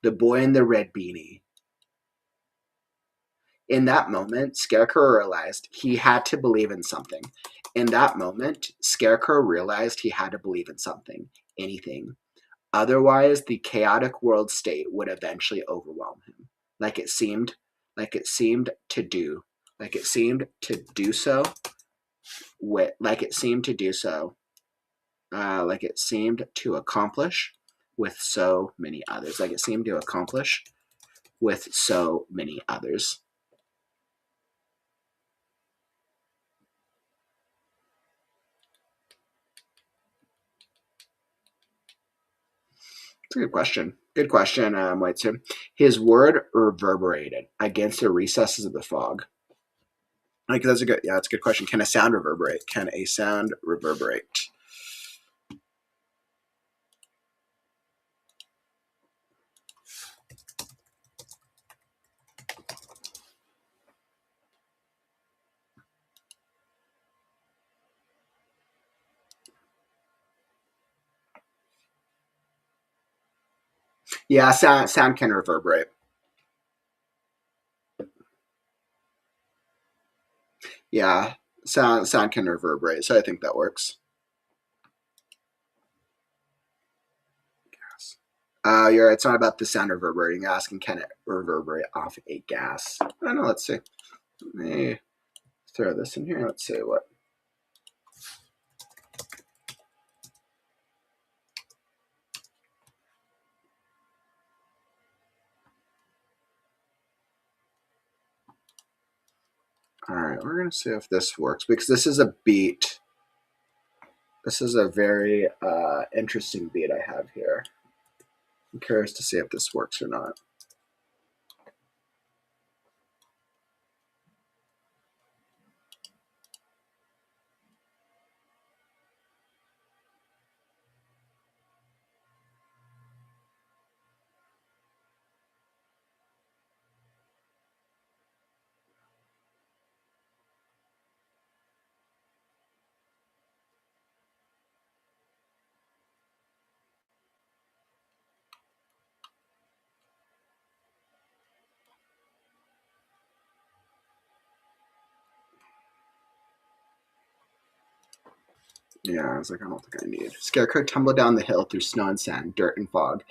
The boy in the red beanie. In that moment, Scarecrow realized he had to believe in something. In that moment, Scarecrow realized he had to believe in something, anything. Otherwise, the chaotic world state would eventually overwhelm him, like it seemed to do like it seemed to do so with, like it seemed to do so, like it seemed to accomplish with so many others. Like it seemed to accomplish with so many others. It's a good question. Good question, Whiteson. His word reverberated against the recesses of the fog. Like that's a good, yeah, that's a good question. Can a sound reverberate? Can a sound reverberate? Yeah, sound can reverberate. Yeah, sound can reverberate, so I think that works. Gas. You're right. It's not about the sound reverberating. You're asking, can it reverberate off a gas? I don't know. Let's see. Let me throw this in here. Let's see what. All right, we're gonna see if this works because this is a beat. This is a very interesting beat I have here. I'm curious to see if this works or not. Yeah, I was like, I don't think I need. Scarecrow tumbled down the hill through snow and sand, dirt and fog.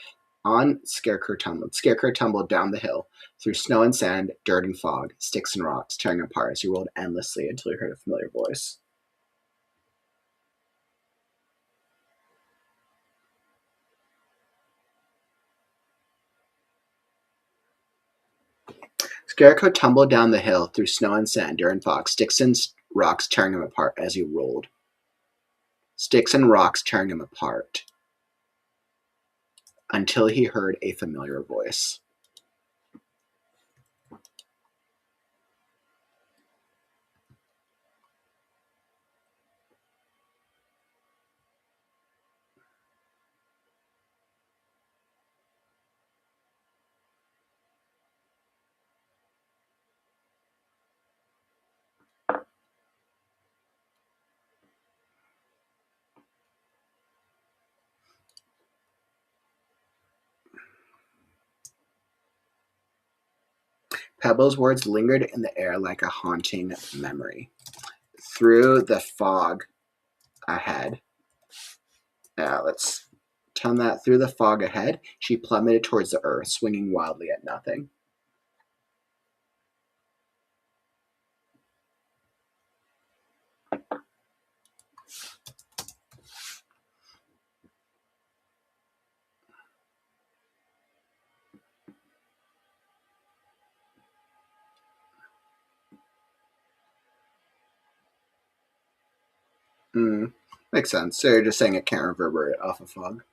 On Scarecrow tumbled. Scarecrow tumbled down the hill through snow and sand, dirt and fog, sticks and rocks, tearing apart as he rolled endlessly until he heard a familiar voice. Scarecrow tumbled down the hill through snow and sand, dirt and fog, sticks and rocks tearing him apart as he rolled. Sticks and rocks tearing him apart until he heard a familiar voice. Pebble's words lingered in the air like a haunting memory. Through the fog ahead. Let's tell that. Through the fog ahead, she plummeted towards the earth, swinging wildly at nothing. Makes sense. So you're just saying it can't reverberate off of fog.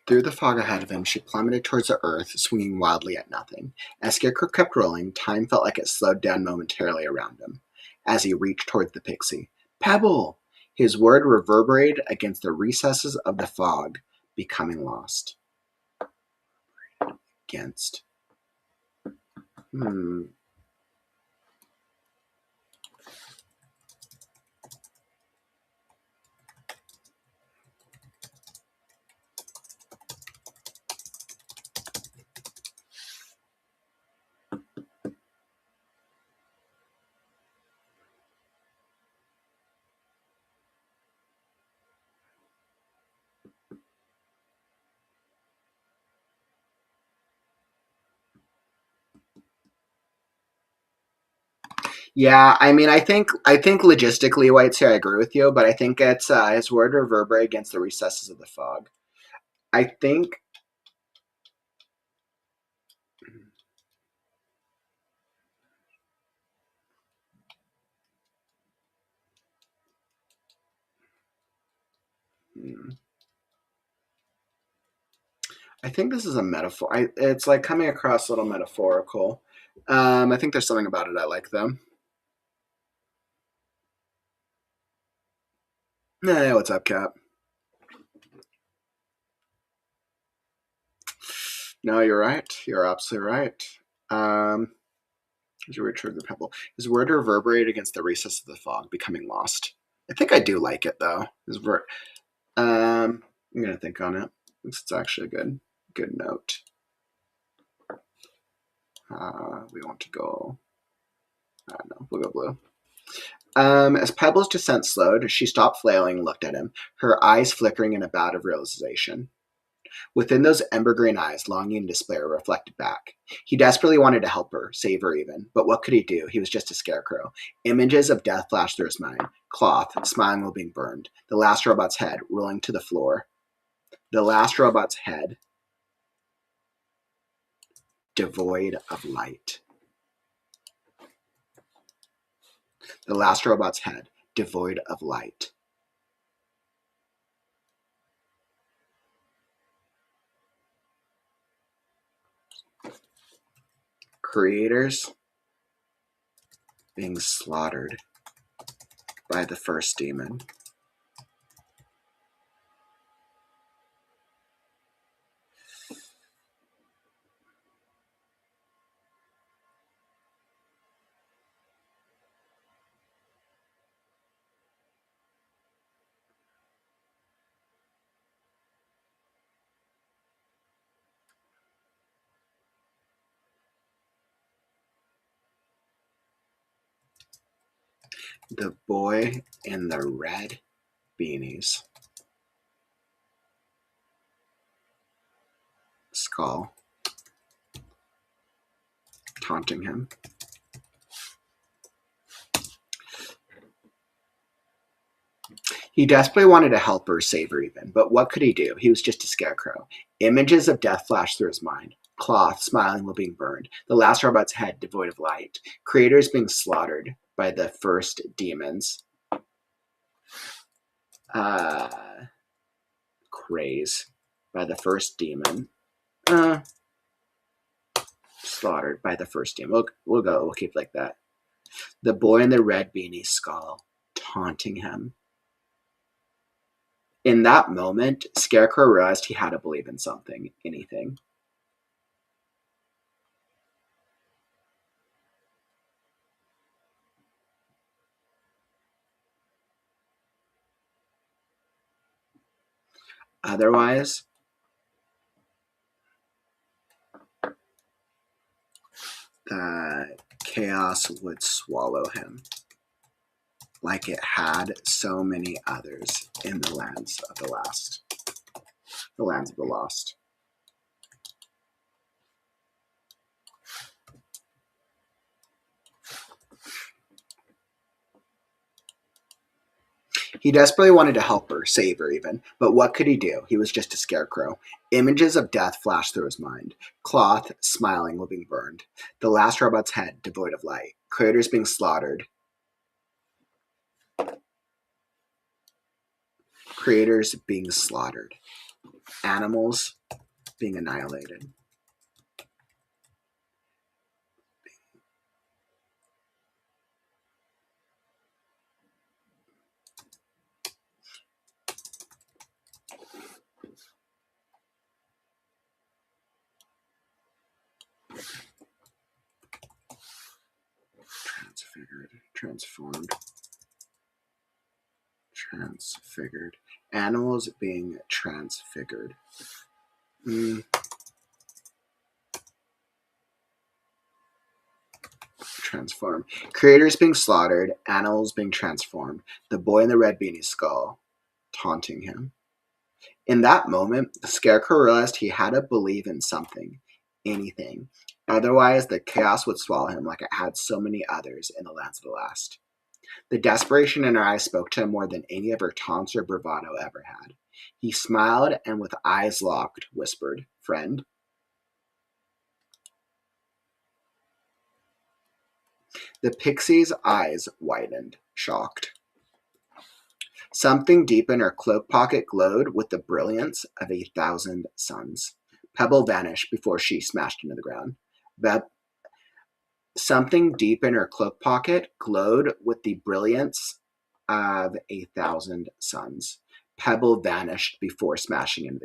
Through the fog ahead of him, she plummeted towards the earth, swinging wildly at nothing. As Scarecrow kept rolling, time felt like it slowed down momentarily around him. as he reached towards the pixie. Pebble! His word reverberated against the recesses of the fog, becoming lost. Against. Yeah, I mean, I think logistically, White's here, I agree with you, but I think it's his word reverberate against the recesses of the fog. I think. I think this is a metaphor. It's like coming across a little metaphorical. I think there's something about it I like, though. Hey, what's up, Cap? No, you're right. You're absolutely right. As you retrieve the pebble, his word reverberated against the recess of the fog, becoming lost. I think I do like it, though. I'm gonna think on it. It's actually a good note. We want to go. I don't know. We'll go blue. As Pebble's descent slowed, she stopped flailing and looked at him, her eyes flickering in a bout of realization. Within those ember-green eyes, longing and despair reflected back. He desperately wanted to help her, save her even, but what could he do? He was just a scarecrow. Images of death flashed through his mind. Cloth, smiling while being burned. The last robot's head, rolling to the floor. The last robot's head, devoid of light. The last robot's head, devoid of light. Creators being slaughtered by the first demon. The boy in the red beanies. Skull. Taunting him. He desperately wanted to help her, save her even, but what could he do? He was just a scarecrow. Images of death flashed through his mind. Cloth, smiling while being burned. The last robot's head, devoid of light. Creators being slaughtered by the first demons. Craze by the first demon. Slaughtered by the first demon. We'll keep it like that. The boy in the red beanie, skull, taunting him. In that moment, Scarecrow realized he had to believe in something, anything. Otherwise, the chaos would swallow him, like it had so many others in the lands of the lost. He desperately wanted to help her, save her even, but what could he do? He was just a scarecrow. Images of death flashed through his mind. Cloth, smiling while being burned. The last robot's head, devoid of light. Creators being slaughtered. Creators being slaughtered. Animals being annihilated. transformed. Transfigured. Animals being transfigured. Transform. Creators being slaughtered, animals being transformed. The boy in the red beanie skull taunting him. In that moment, the Scarecrow realized he had to believe in something, anything. Otherwise, the chaos would swallow him like it had so many others in the lands of the last. The desperation in her eyes spoke to him more than any of her taunts or bravado ever had. He smiled and with eyes locked, whispered, "Friend." The pixie's eyes widened, shocked. Something deep in her cloak pocket glowed with the brilliance of 1,000 suns. Pebble vanished before she smashed into the ground. Something deep in her cloak pocket glowed with the brilliance of 1,000 suns. Pebble vanished before smashing into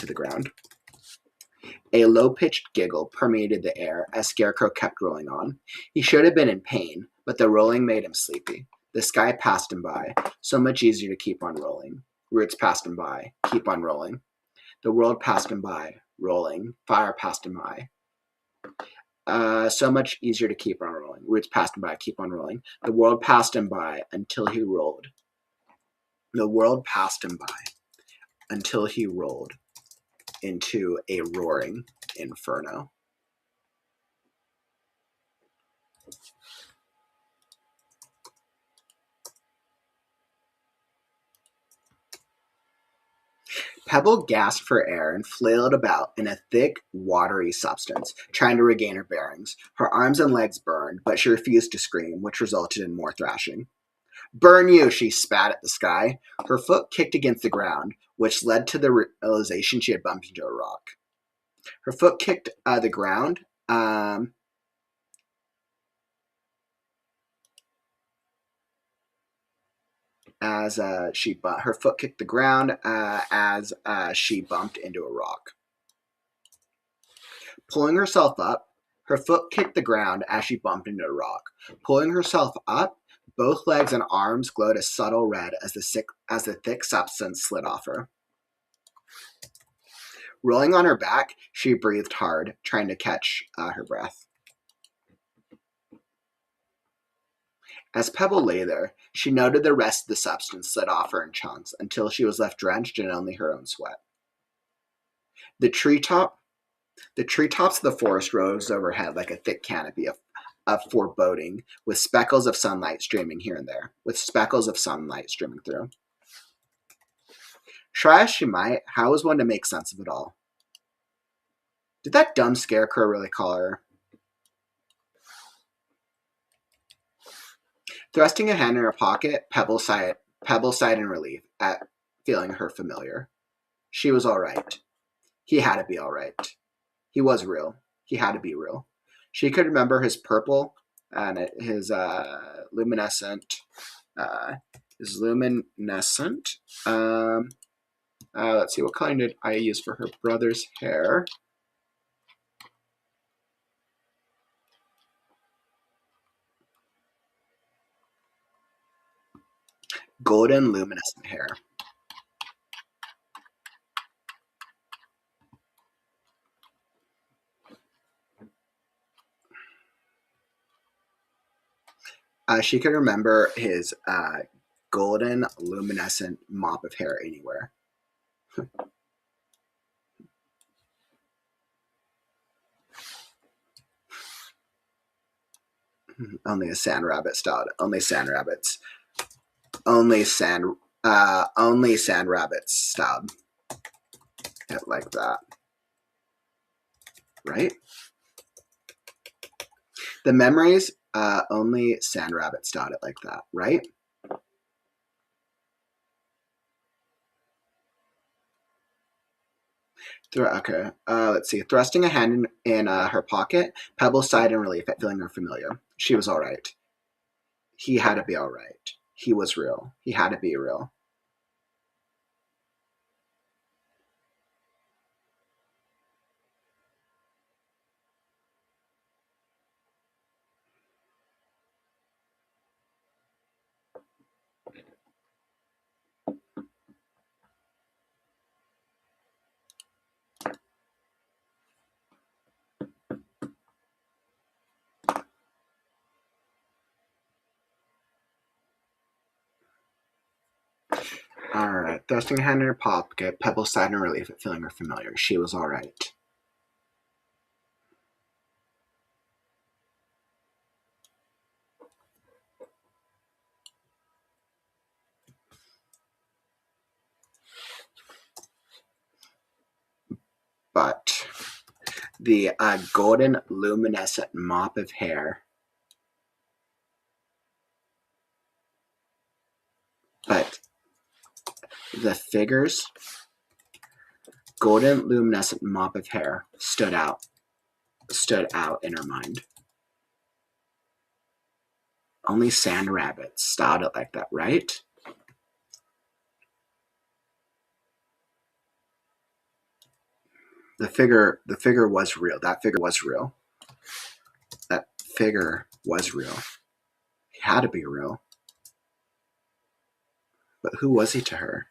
the ground. A low-pitched giggle permeated the air as Scarecrow kept rolling on. He should have been in pain, but the rolling made him sleepy. The sky passed him by, so much easier to keep on rolling. Roots passed him by, keep on rolling. The world passed him by, rolling. Fire passed him by. So much easier to keep on rolling. Roots passed him by, keep on rolling. The world passed him by until he rolled. The world passed him by until he rolled into a roaring inferno. Pebble gasped for air and flailed about in a thick, watery substance, trying to regain her bearings. Her arms and legs burned, but she refused to scream, which resulted in more thrashing. "Burn you!" she spat at the sky. Her foot kicked against the ground, which led to the realization she had bumped into a rock. Her foot kicked the ground. Her foot kicked the ground as she bumped into a rock. Pulling herself up, her foot kicked the ground as she bumped into a rock. Pulling herself up, both legs and arms glowed a subtle red as the thick substance slid off her. Rolling on her back, she breathed hard, trying to catch her breath. As Pebble lay there, she noted the rest of the substance slid off her in chunks until she was left drenched in only her own sweat. The treetops of the forest rose overhead like a thick canopy of foreboding, with speckles of sunlight streaming here and there, through. Try as she might, how was one to make sense of it all? Did that dumb Scarecrow really call her? Thrusting a hand in her pocket, Pebble sighed in relief at feeling her familiar. She was all right. He had to be all right. He was real. He had to be real. She could remember his purple and his luminescent. Let's see, what color did I use for her brother's hair? Golden luminescent hair. She could remember his golden luminescent mop of hair anywhere. Only a sand rabbit styled. Only sand rabbits styled it like that. Right? The memories, only sand rabbit styled it like that, right? Okay, let's see. Thrusting a hand in her pocket, Pebble sighed in relief at feeling her familiar. She was all right. He had to be all right. He was real. He had to be real. Alright. Thrusting a hand in her pocket, Pebble sighed in relief at feeling her familiar. She was alright. But the golden luminescent mop of hair, but the figure's golden luminescent mop of hair stood out in her mind. Only sand rabbits styled it like that, right? The figure was real. That figure was real. That figure was real. He had to be real. But who was he to her?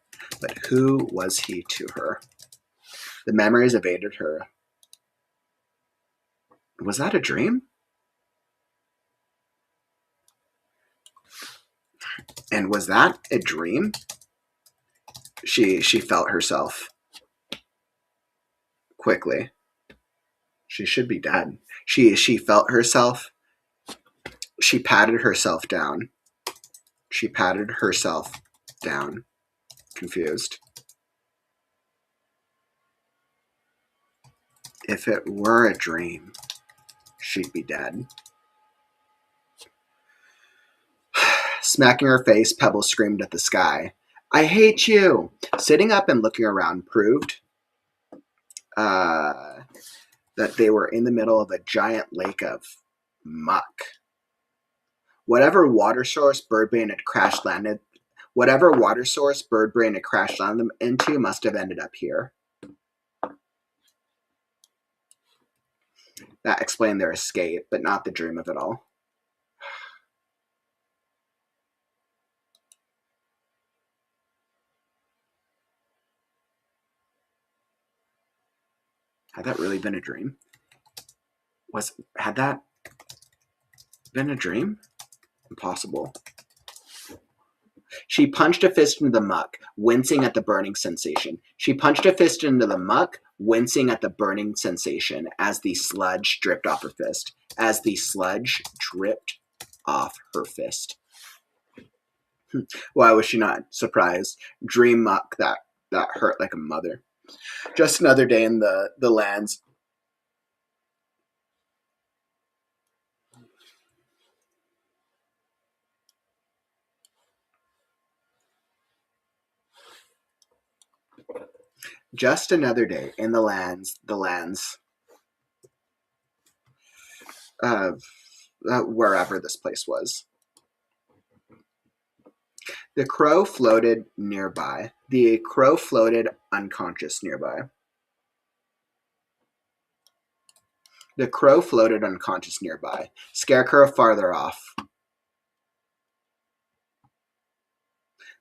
The memories evaded her. Was that a dream? And was that a dream? She felt herself quickly. She should be dead. She felt herself. She patted herself down. Confused. If it were a dream, she'd be dead. Smacking her face, Pebble screamed at the sky, "I hate you!" Sitting up and looking around proved that they were in the middle of a giant lake of muck. Whatever water source Birdbrain had crash landed them into must have ended up here. That explained their escape, but not the dream of it all. Had that really been a dream? Had that been a dream? Impossible. She punched a fist into the muck, wincing at the burning sensation. As the sludge dripped off her fist. Why was she not surprised? Dream muck that hurt like a mother. Just another day in the lands. Just another day in the lands of wherever this place was. The crow floated unconscious nearby. Scarecrow farther off.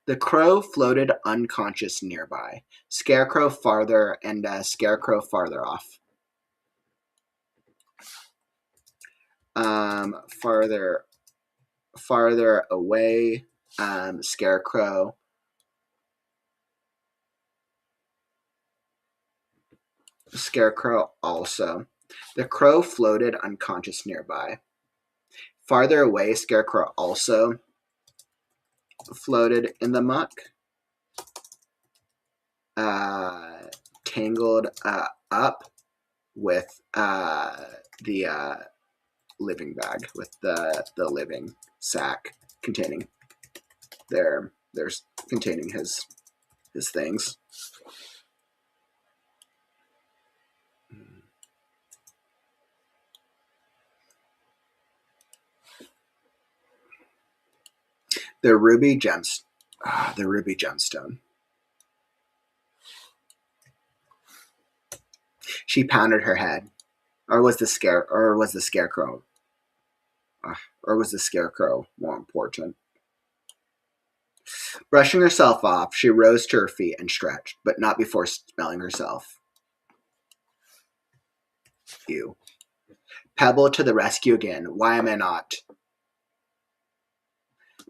The crow floated unconscious nearby. Scarecrow farther off. Farther away. Scarecrow. Also. The crow floated unconscious nearby. Farther away, Scarecrow also floated in the muck. Tangled up with the living bag, with the living sack containing containing his things. The ruby gemstone. She pounded her head. Or was the scarecrow more important? Brushing herself off, she rose to her feet and stretched, but not before smelling herself. Ew. Pebble to the rescue again. Why am I not?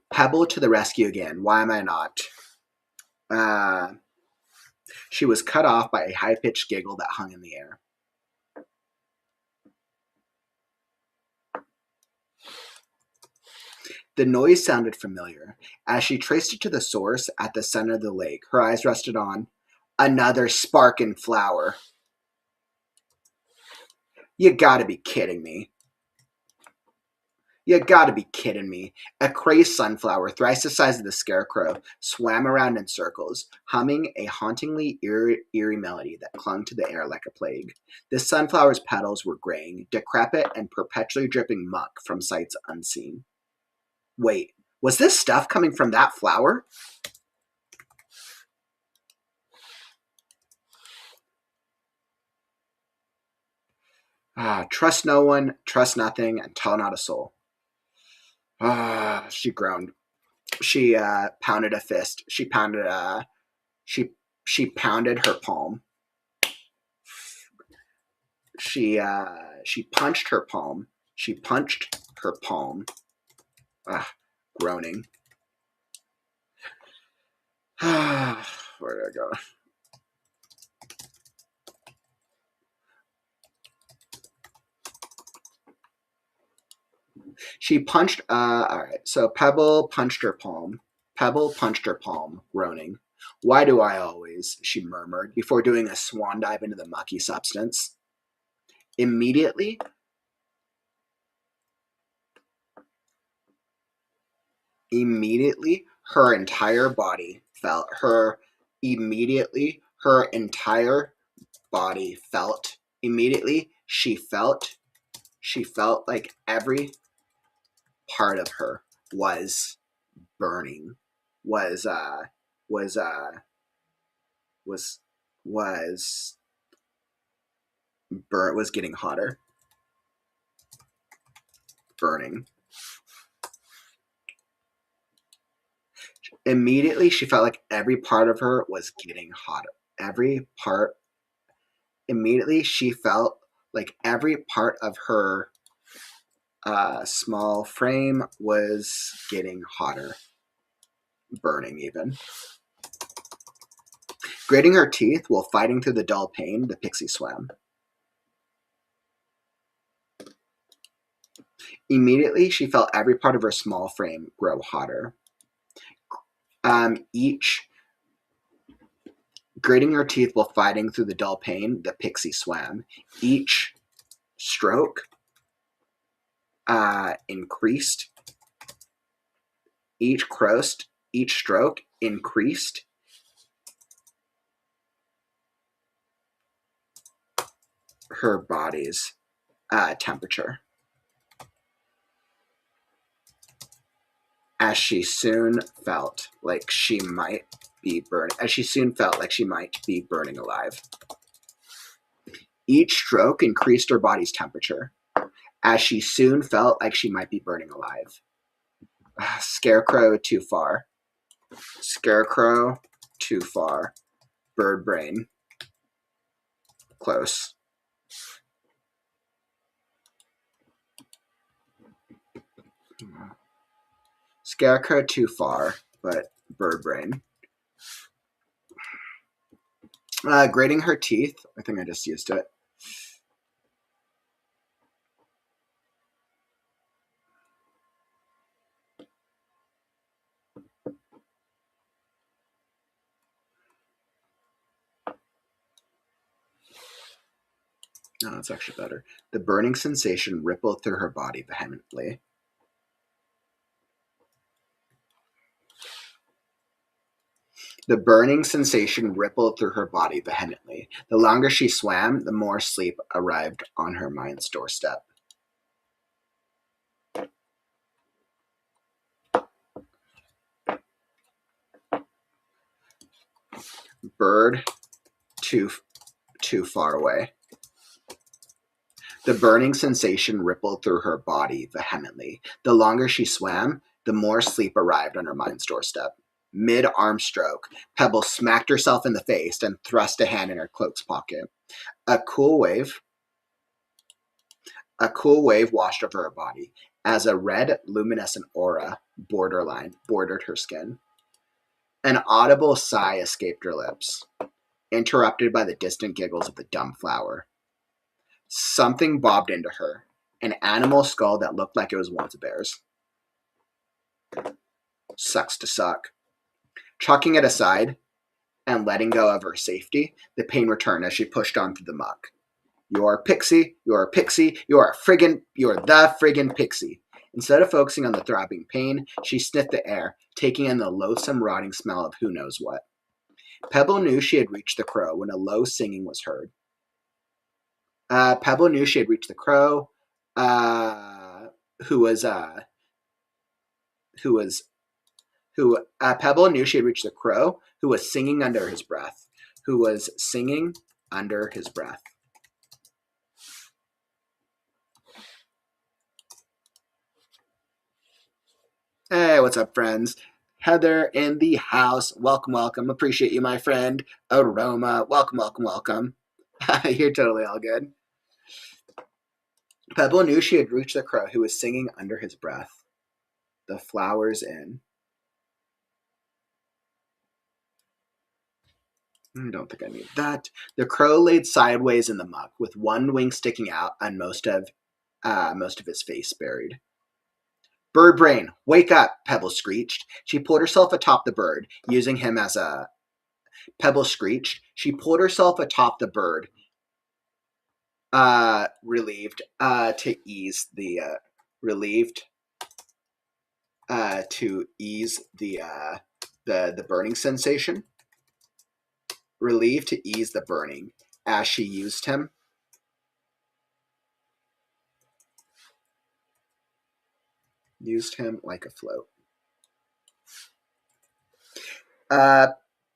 Pebble to the rescue again. Why am I not? She was cut off by a high-pitched giggle that hung in the air. The noise sounded familiar. As she traced it to the source at the center of the lake, her eyes rested on another sparking flower. You gotta be kidding me. You gotta be kidding me. A crazed sunflower, thrice the size of the scarecrow, swam around in circles, humming a hauntingly eerie melody that clung to the air like a plague. The sunflower's petals were graying, decrepit, and perpetually dripping muck from sights unseen. Wait, was this stuff coming from that flower? Trust no one, trust nothing, and tell not a soul. She groaned. She pounded a fist. She pounded her palm. She punched her palm. She punched her palm. Groaning. Where did I go? She punched, alright, so Pebble punched her palm. Pebble punched her palm, groaning. Why do I always, she murmured, before doing a swan dive into the mucky substance. Immediately, her entire body felt, she felt like every part of her was burning, was getting hotter, burning. Immediately, she felt like every part of her was getting hotter. Immediately, she felt like every part of her small frame was getting hotter, burning even. Gritting her teeth while fighting through the dull pain, the pixie swam. Immediately, she felt every part of her small frame grow hotter. Grating her teeth while fighting through the dull pain, the pixie swam. Each stroke increased. Each stroke increased her body's temperature. As she soon felt like she might be burning alive. Each stroke increased her body's temperature, as she soon felt like she might be burning alive. Scarecrow too far. Scarecrow too far. Bird brain close. Scarecrow too far, but bird brain. Grating her teeth. I think I just used it. No, that's actually better. The burning sensation rippled through her body vehemently. The burning sensation rippled through her body vehemently. The longer she swam, the more sleep arrived on her mind's doorstep. Bird too far away. The burning sensation rippled through her body vehemently. The longer she swam, the more sleep arrived on her mind's doorstep. Mid-arm stroke, Pebble smacked herself in the face and thrust a hand in her cloak's pocket. A cool wave washed over her body as a red, luminescent aura bordered her skin. An audible sigh escaped her lips, interrupted by the distant giggles of the dumb flower. Something bobbed into her, an animal skull that looked like it was once a bear's. Sucks to suck. Chucking it aside and letting go of her safety, the pain returned as she pushed on through the muck. You're a pixie, you're a pixie, you're the friggin' pixie. Instead of focusing on the throbbing pain, she sniffed the air, taking in the loathsome, rotting smell of who knows what. Pebble knew she had reached the crow when a low singing was heard. Pebble knew she had reached the crow, Pebble knew she had reached the crow, who was singing under his breath. Hey, what's up, friends? Heather in the house. Welcome, welcome. Appreciate you, my friend. Aroma. Welcome, welcome, welcome. You're totally all good. Pebble knew she had reached the crow, who was singing under his breath. The flowers in. I don't think I need that. The crow laid sideways in the muck, with one wing sticking out and most of his face buried. Bird brain, wake up, Pebble screeched. She pulled herself atop the bird, using him as a... Pebble screeched. She pulled herself atop the bird, relieved to ease the burning sensation. Relieved to ease the burning as she used him. Used him like a float.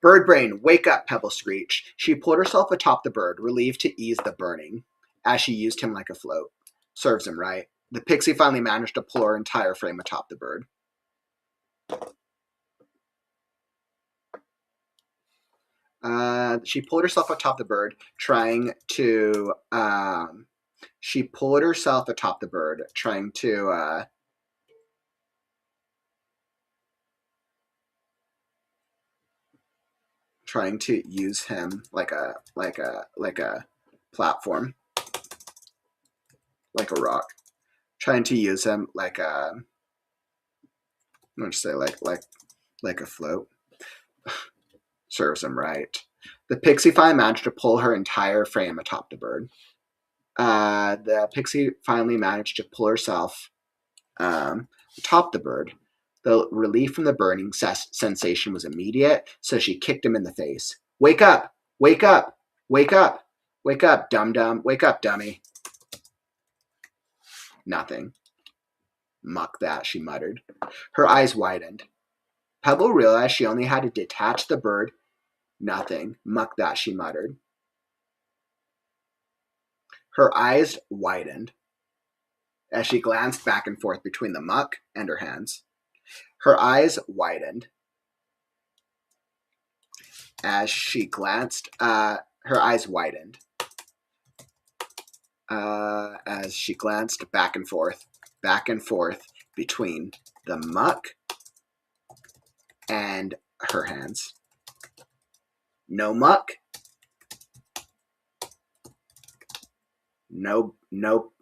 Bird brain, wake up, Pebble screeched. She pulled herself atop the bird, relieved to ease the burning, as she used him like a float. Serves him right. The pixie finally managed to pull her entire frame atop the bird. She pulled herself atop the bird, trying to use him like a platform, like a rock. Trying to use him like a, I'm gonna say like a float. Serves him right. The pixie finally managed to pull her entire frame atop the bird. The pixie finally managed to pull herself atop the bird. The relief from the burning sensation was immediate, so she kicked him in the face. Wake up! Wake up! Wake up! Wake up, dum-dum! Wake up, dummy! Nothing. Muck that, she muttered. Her eyes widened. Pebble realized she only had to detach the bird. Nothing. Muck that, she muttered. Her eyes widened as she glanced back and forth between the muck and her hands. Her eyes widened as she glanced. Her eyes widened as she glanced back and forth between the muck and her hands. No muck. No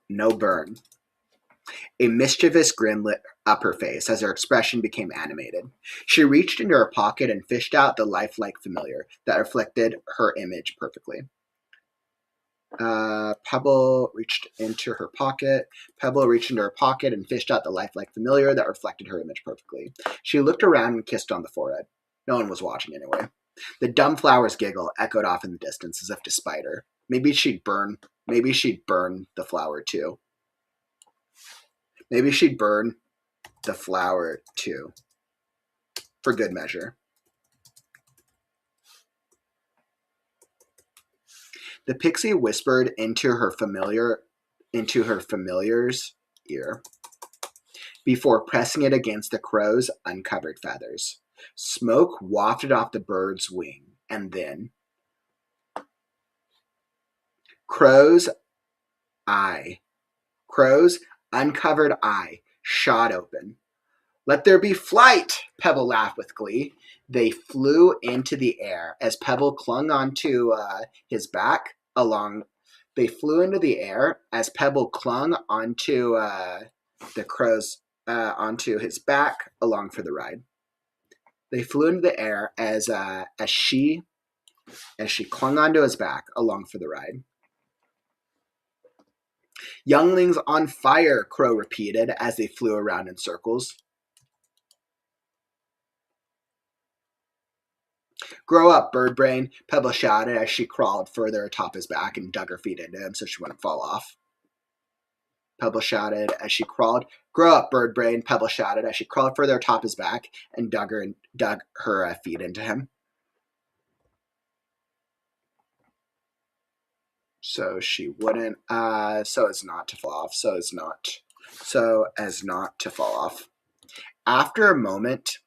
burn. A mischievous grin lit up her face as her expression became animated. She reached into her pocket and fished out the lifelike familiar that reflected her image perfectly. Pebble reached into her pocket and fished out the lifelike familiar that reflected her image perfectly. She looked around and kissed on the forehead. No one was watching anyway. The dumb flower's giggle echoed off in the distance as if to spite her. Maybe she'd burn the flower too. Maybe she'd burn the flower too. For good measure. The pixie whispered into her familiar's ear before pressing it against the crow's uncovered feathers. Smoke wafted off the bird's wing, and then Crow's uncovered eye shot open. Let there be flight, Pebble laughed with glee. They flew into the air as Pebble clung onto his back along. They flew into the air as Pebble clung onto the crow's onto his back along for the ride. They flew into the air as she clung onto his back along for the ride. Younglings on fire, Crow repeated as they flew around in circles. Grow up, Birdbrain, Pebble shouted as she crawled further atop his back and dug her feet into him so she wouldn't fall off. Pebble shouted as she crawled. Grow up, Birdbrain, Pebble shouted as she crawled further atop his back and dug her feet into him. So she wouldn't, so as not to fall off, so as not to fall off. After a moment,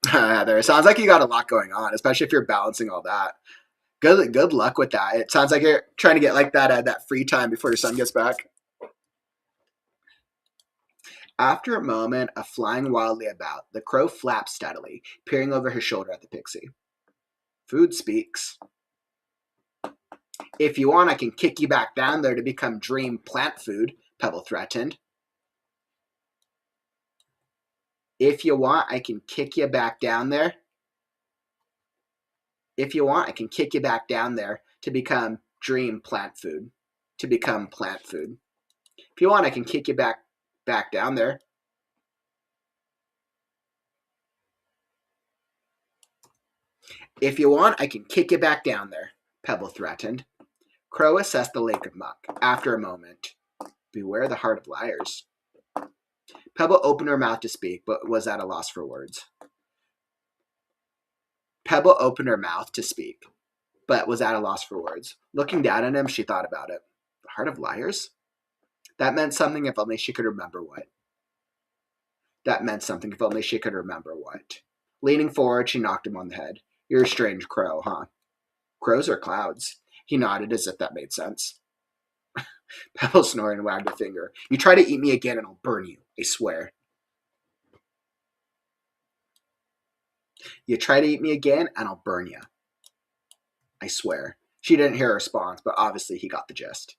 Heather, it sounds like you got a lot going on, especially if you're balancing all that. Good luck with that. It sounds like you're trying to get like that free time before your son gets back. After a moment of flying wildly about, the crow flapped steadily, peering over his shoulder at the pixie. Food speaks. If you want, I can kick you back down there to become dream plant food, Pebble threatened. If you want, I can kick you back down there. If you want, I can kick you back down there to become dream plant food. To become plant food. If you want, I can kick you back down there. If you want, I can kick you back down there, Pebble threatened. Crow assessed the lake of muck. After a moment, beware the heart of liars. Pebble opened her mouth to speak, but was at a loss for words. Pebble opened her mouth to speak, but was at a loss for words. Looking down at him, she thought about it. The heart of liars? That meant something if only she could remember what. Leaning forward, she knocked him on the head. You're a strange crow, huh? Crows are clouds. He nodded as if that made sense. Pebble snored and wagged her finger. You try to eat me again and I'll burn you, I swear. You try to eat me again and I'll burn you, I swear. She didn't hear a response, but obviously he got the gist.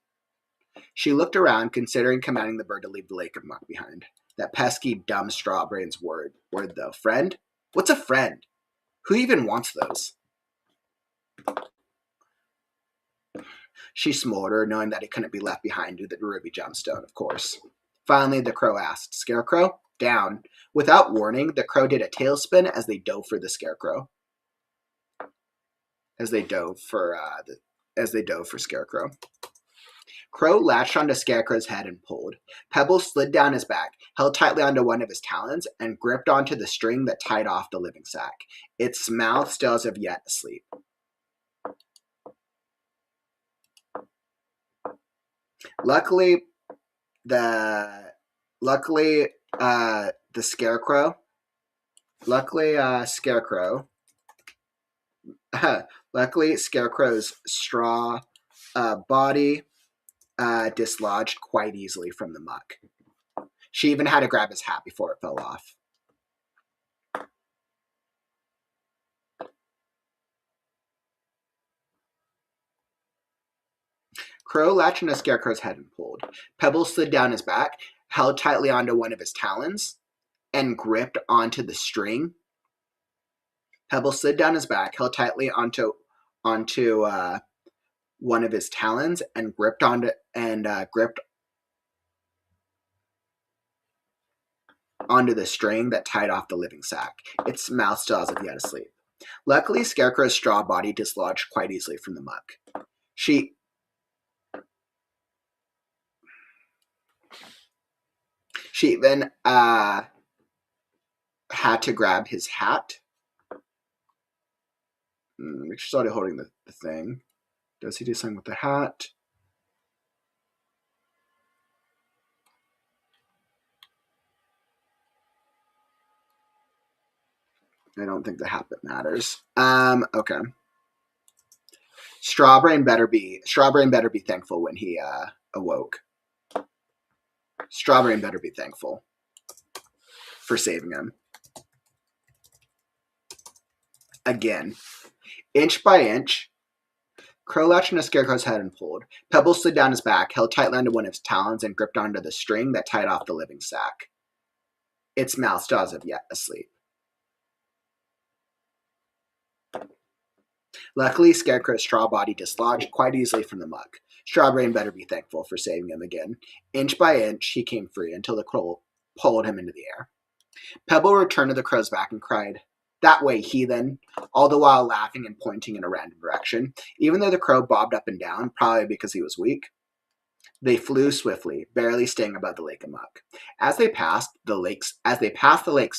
She looked around, considering commanding the bird to leave the lake of muck behind. That pesky, dumb Strawbrain's word though. Friend? What's a friend? Who even wants those? She smoldered, knowing that he couldn't be left behind with the ruby gemstone, of course. Finally, the crow asked, Scarecrow? Down. Without warning, the crow did a tailspin as they dove for the Scarecrow. As they dove for Scarecrow. Crow latched onto Scarecrow's head and pulled. Pebble slid down his back, held tightly onto one of his talons, and gripped onto the string that tied off the living sack, its mouth still as if yet asleep. Luckily, Scarecrow's straw body dislodged quite easily from the muck. She even had to grab his hat before it fell off. Crow latched onto Scarecrow's head and pulled. Pebble slid down his back, held tightly onto one of his talons, and gripped onto the string. Pebble slid down his back, held tightly onto one of his talons, and gripped onto the string that tied off the living sack, its mouth still as if yet asleep. Luckily, Scarecrow's straw body dislodged quite easily from the muck. She even had to grab his hat. Make sure he's holding the thing. Does he do something with the hat? I don't think the hat bit matters. Okay. Strawbrain better be thankful when he awoke. Strawberry better be thankful for saving him. Again, inch by inch, Crow latched on a Scarecrow's head and pulled. Pebbles slid down his back, held tightly onto one of his talons, and gripped onto the string that tied off the living sack. Its mouth still as of yet asleep. Luckily, Scarecrow's straw body dislodged quite easily from the muck. Strawberry better be thankful for saving him again. Inch by inch, he came free until the crow pulled him into the air. Pebble returned to the crow's back and cried, "That way, heathen," all the while laughing and pointing in a random direction. Even though the crow bobbed up and down, probably because he was weak, they flew swiftly, barely staying above the lake of muck. As they passed the lake's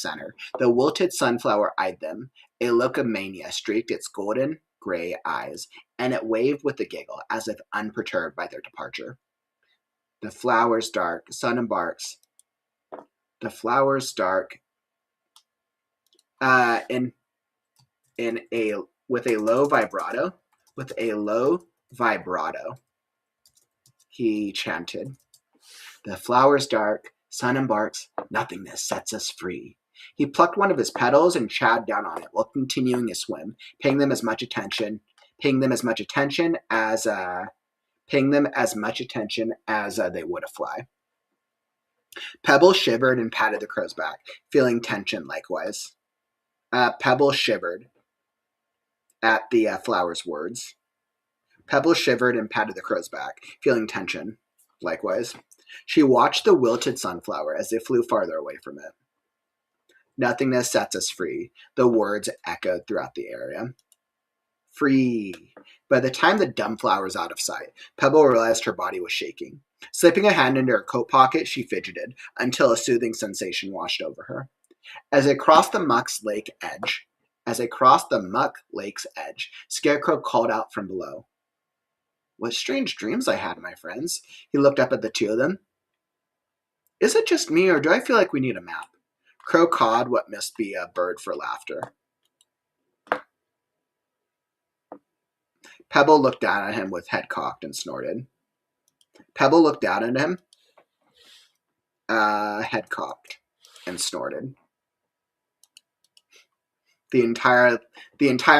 center, the wilted sunflower eyed them. A look of mania streaked its golden gray eyes, and it waved with a giggle, as if unperturbed by their departure. The flowers dark, sun and barks. The flowers dark. With a low vibrato, he chanted, "The flowers dark, sun embarks, nothingness sets us free." He plucked one of his petals and chowed down on it while continuing his swim, paying them as much attention as they would a fly. Pebble shivered and patted the crow's back, feeling tension likewise. Pebble shivered at the flower's words. Pebble shivered and patted the crow's back, feeling tension likewise. She watched the wilted sunflower as it flew farther away from it. "Nothingness sets us free," the words echoed throughout the area. Free. By the time the dumb flower was out of sight, Pebble realized her body was shaking. Slipping a hand into her coat pocket, she fidgeted until a soothing sensation washed over her. As they crossed the muck lake's edge, Scarecrow called out from below, "What strange dreams I had, my friends." He looked up at the two of them. "Is it just me, or do I feel like we need a map?" Crow cawed what must be a bird for laughter. Pebble looked down at him with head cocked and snorted. Pebble looked down at him, head cocked and snorted. The entire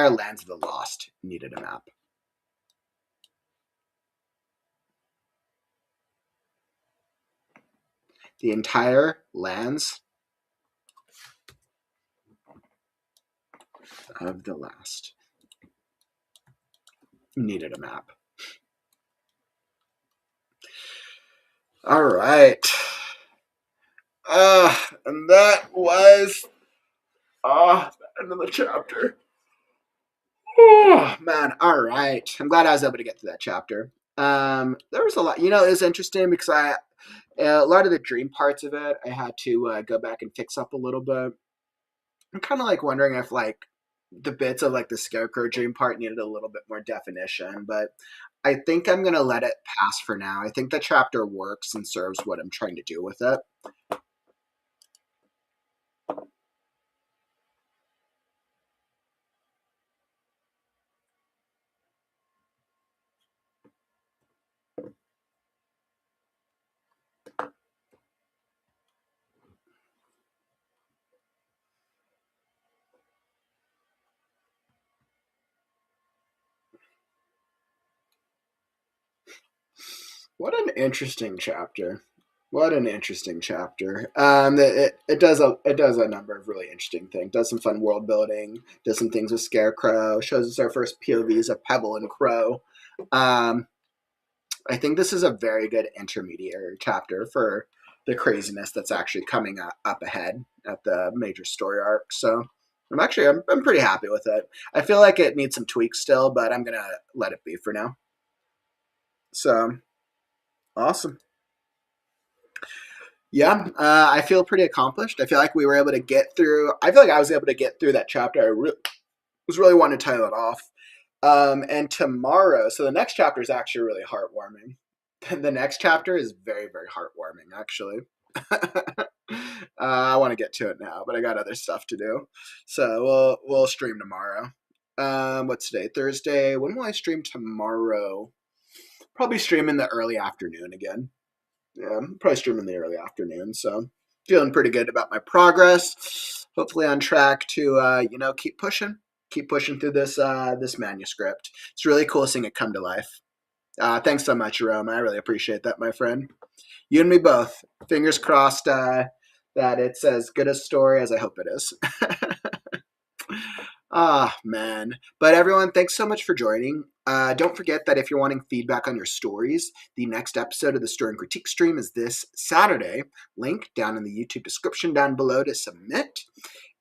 lands of the lost needed a map. The entire lands of the last needed a map. All right. And that was the end of the chapter. Oh, man. All right. I'm glad I was able to get to that chapter. There was a lot. It was interesting because a lot of the dream parts of it, I had to go back and fix up a little bit. I'm kind of like wondering if the bits of the Scarecrow dream part needed a little bit more definition, but I think I'm going to let it pass for now. I think the chapter works and serves what I'm trying to do with it. What an interesting chapter. What an interesting chapter. It does a number of really interesting things. Does some fun world building. Does some things with Scarecrow. Shows us our first POVs of Pebble and Crow. I think this is a very good intermediary chapter for the craziness that's actually coming up ahead at the major story arc. So I'm pretty happy with it. I feel like it needs some tweaks still, but I'm gonna let it be for now. So awesome. Yeah, I feel pretty accomplished. I feel like we were able to get through. I feel like I was able to get through that chapter. I was really wanting to title it off. And tomorrow, so the next chapter is actually really heartwarming. The next chapter is very, very heartwarming, actually. I want to get to it now, but I got other stuff to do. So we'll stream tomorrow. What's today? Thursday. When will I stream tomorrow? Probably stream in the early afternoon again. Yeah, probably stream in the early afternoon. So feeling pretty good about my progress. Hopefully on track to keep pushing through this manuscript. It's really cool seeing it come to life. Thanks so much, Jerome. I really appreciate that, my friend. You and me both. Fingers crossed that it's as good a story as I hope it is. Man. But everyone, thanks so much for joining. Don't forget that if you're wanting feedback on your stories, the next episode of the Story and Critique stream is this Saturday. Link down in the YouTube description down below to submit.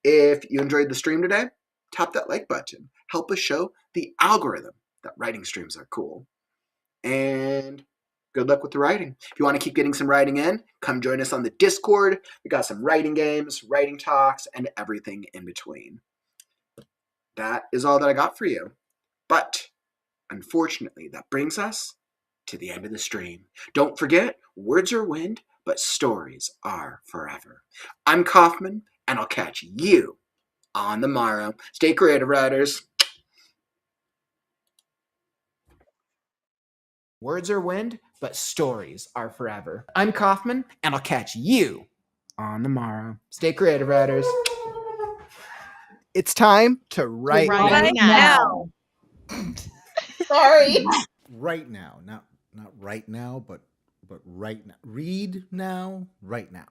If you enjoyed the stream today, tap that like button. Help us show the algorithm that writing streams are cool. And good luck with the writing. If you want to keep getting some writing in, come join us on the Discord. We got some writing games, writing talks, and everything in between. That is all that I got for you. But unfortunately, that brings us to the end of the stream. Don't forget, words are wind, but stories are forever. I'm Kaufman, and I'll catch you on the morrow. Stay creative, writers. Words are wind, but stories are forever. I'm Kaufman, and I'll catch you on the morrow. Stay creative, writers. It's time to write. Right now. Sorry. Right now, not right now, but right now. Read now, right now.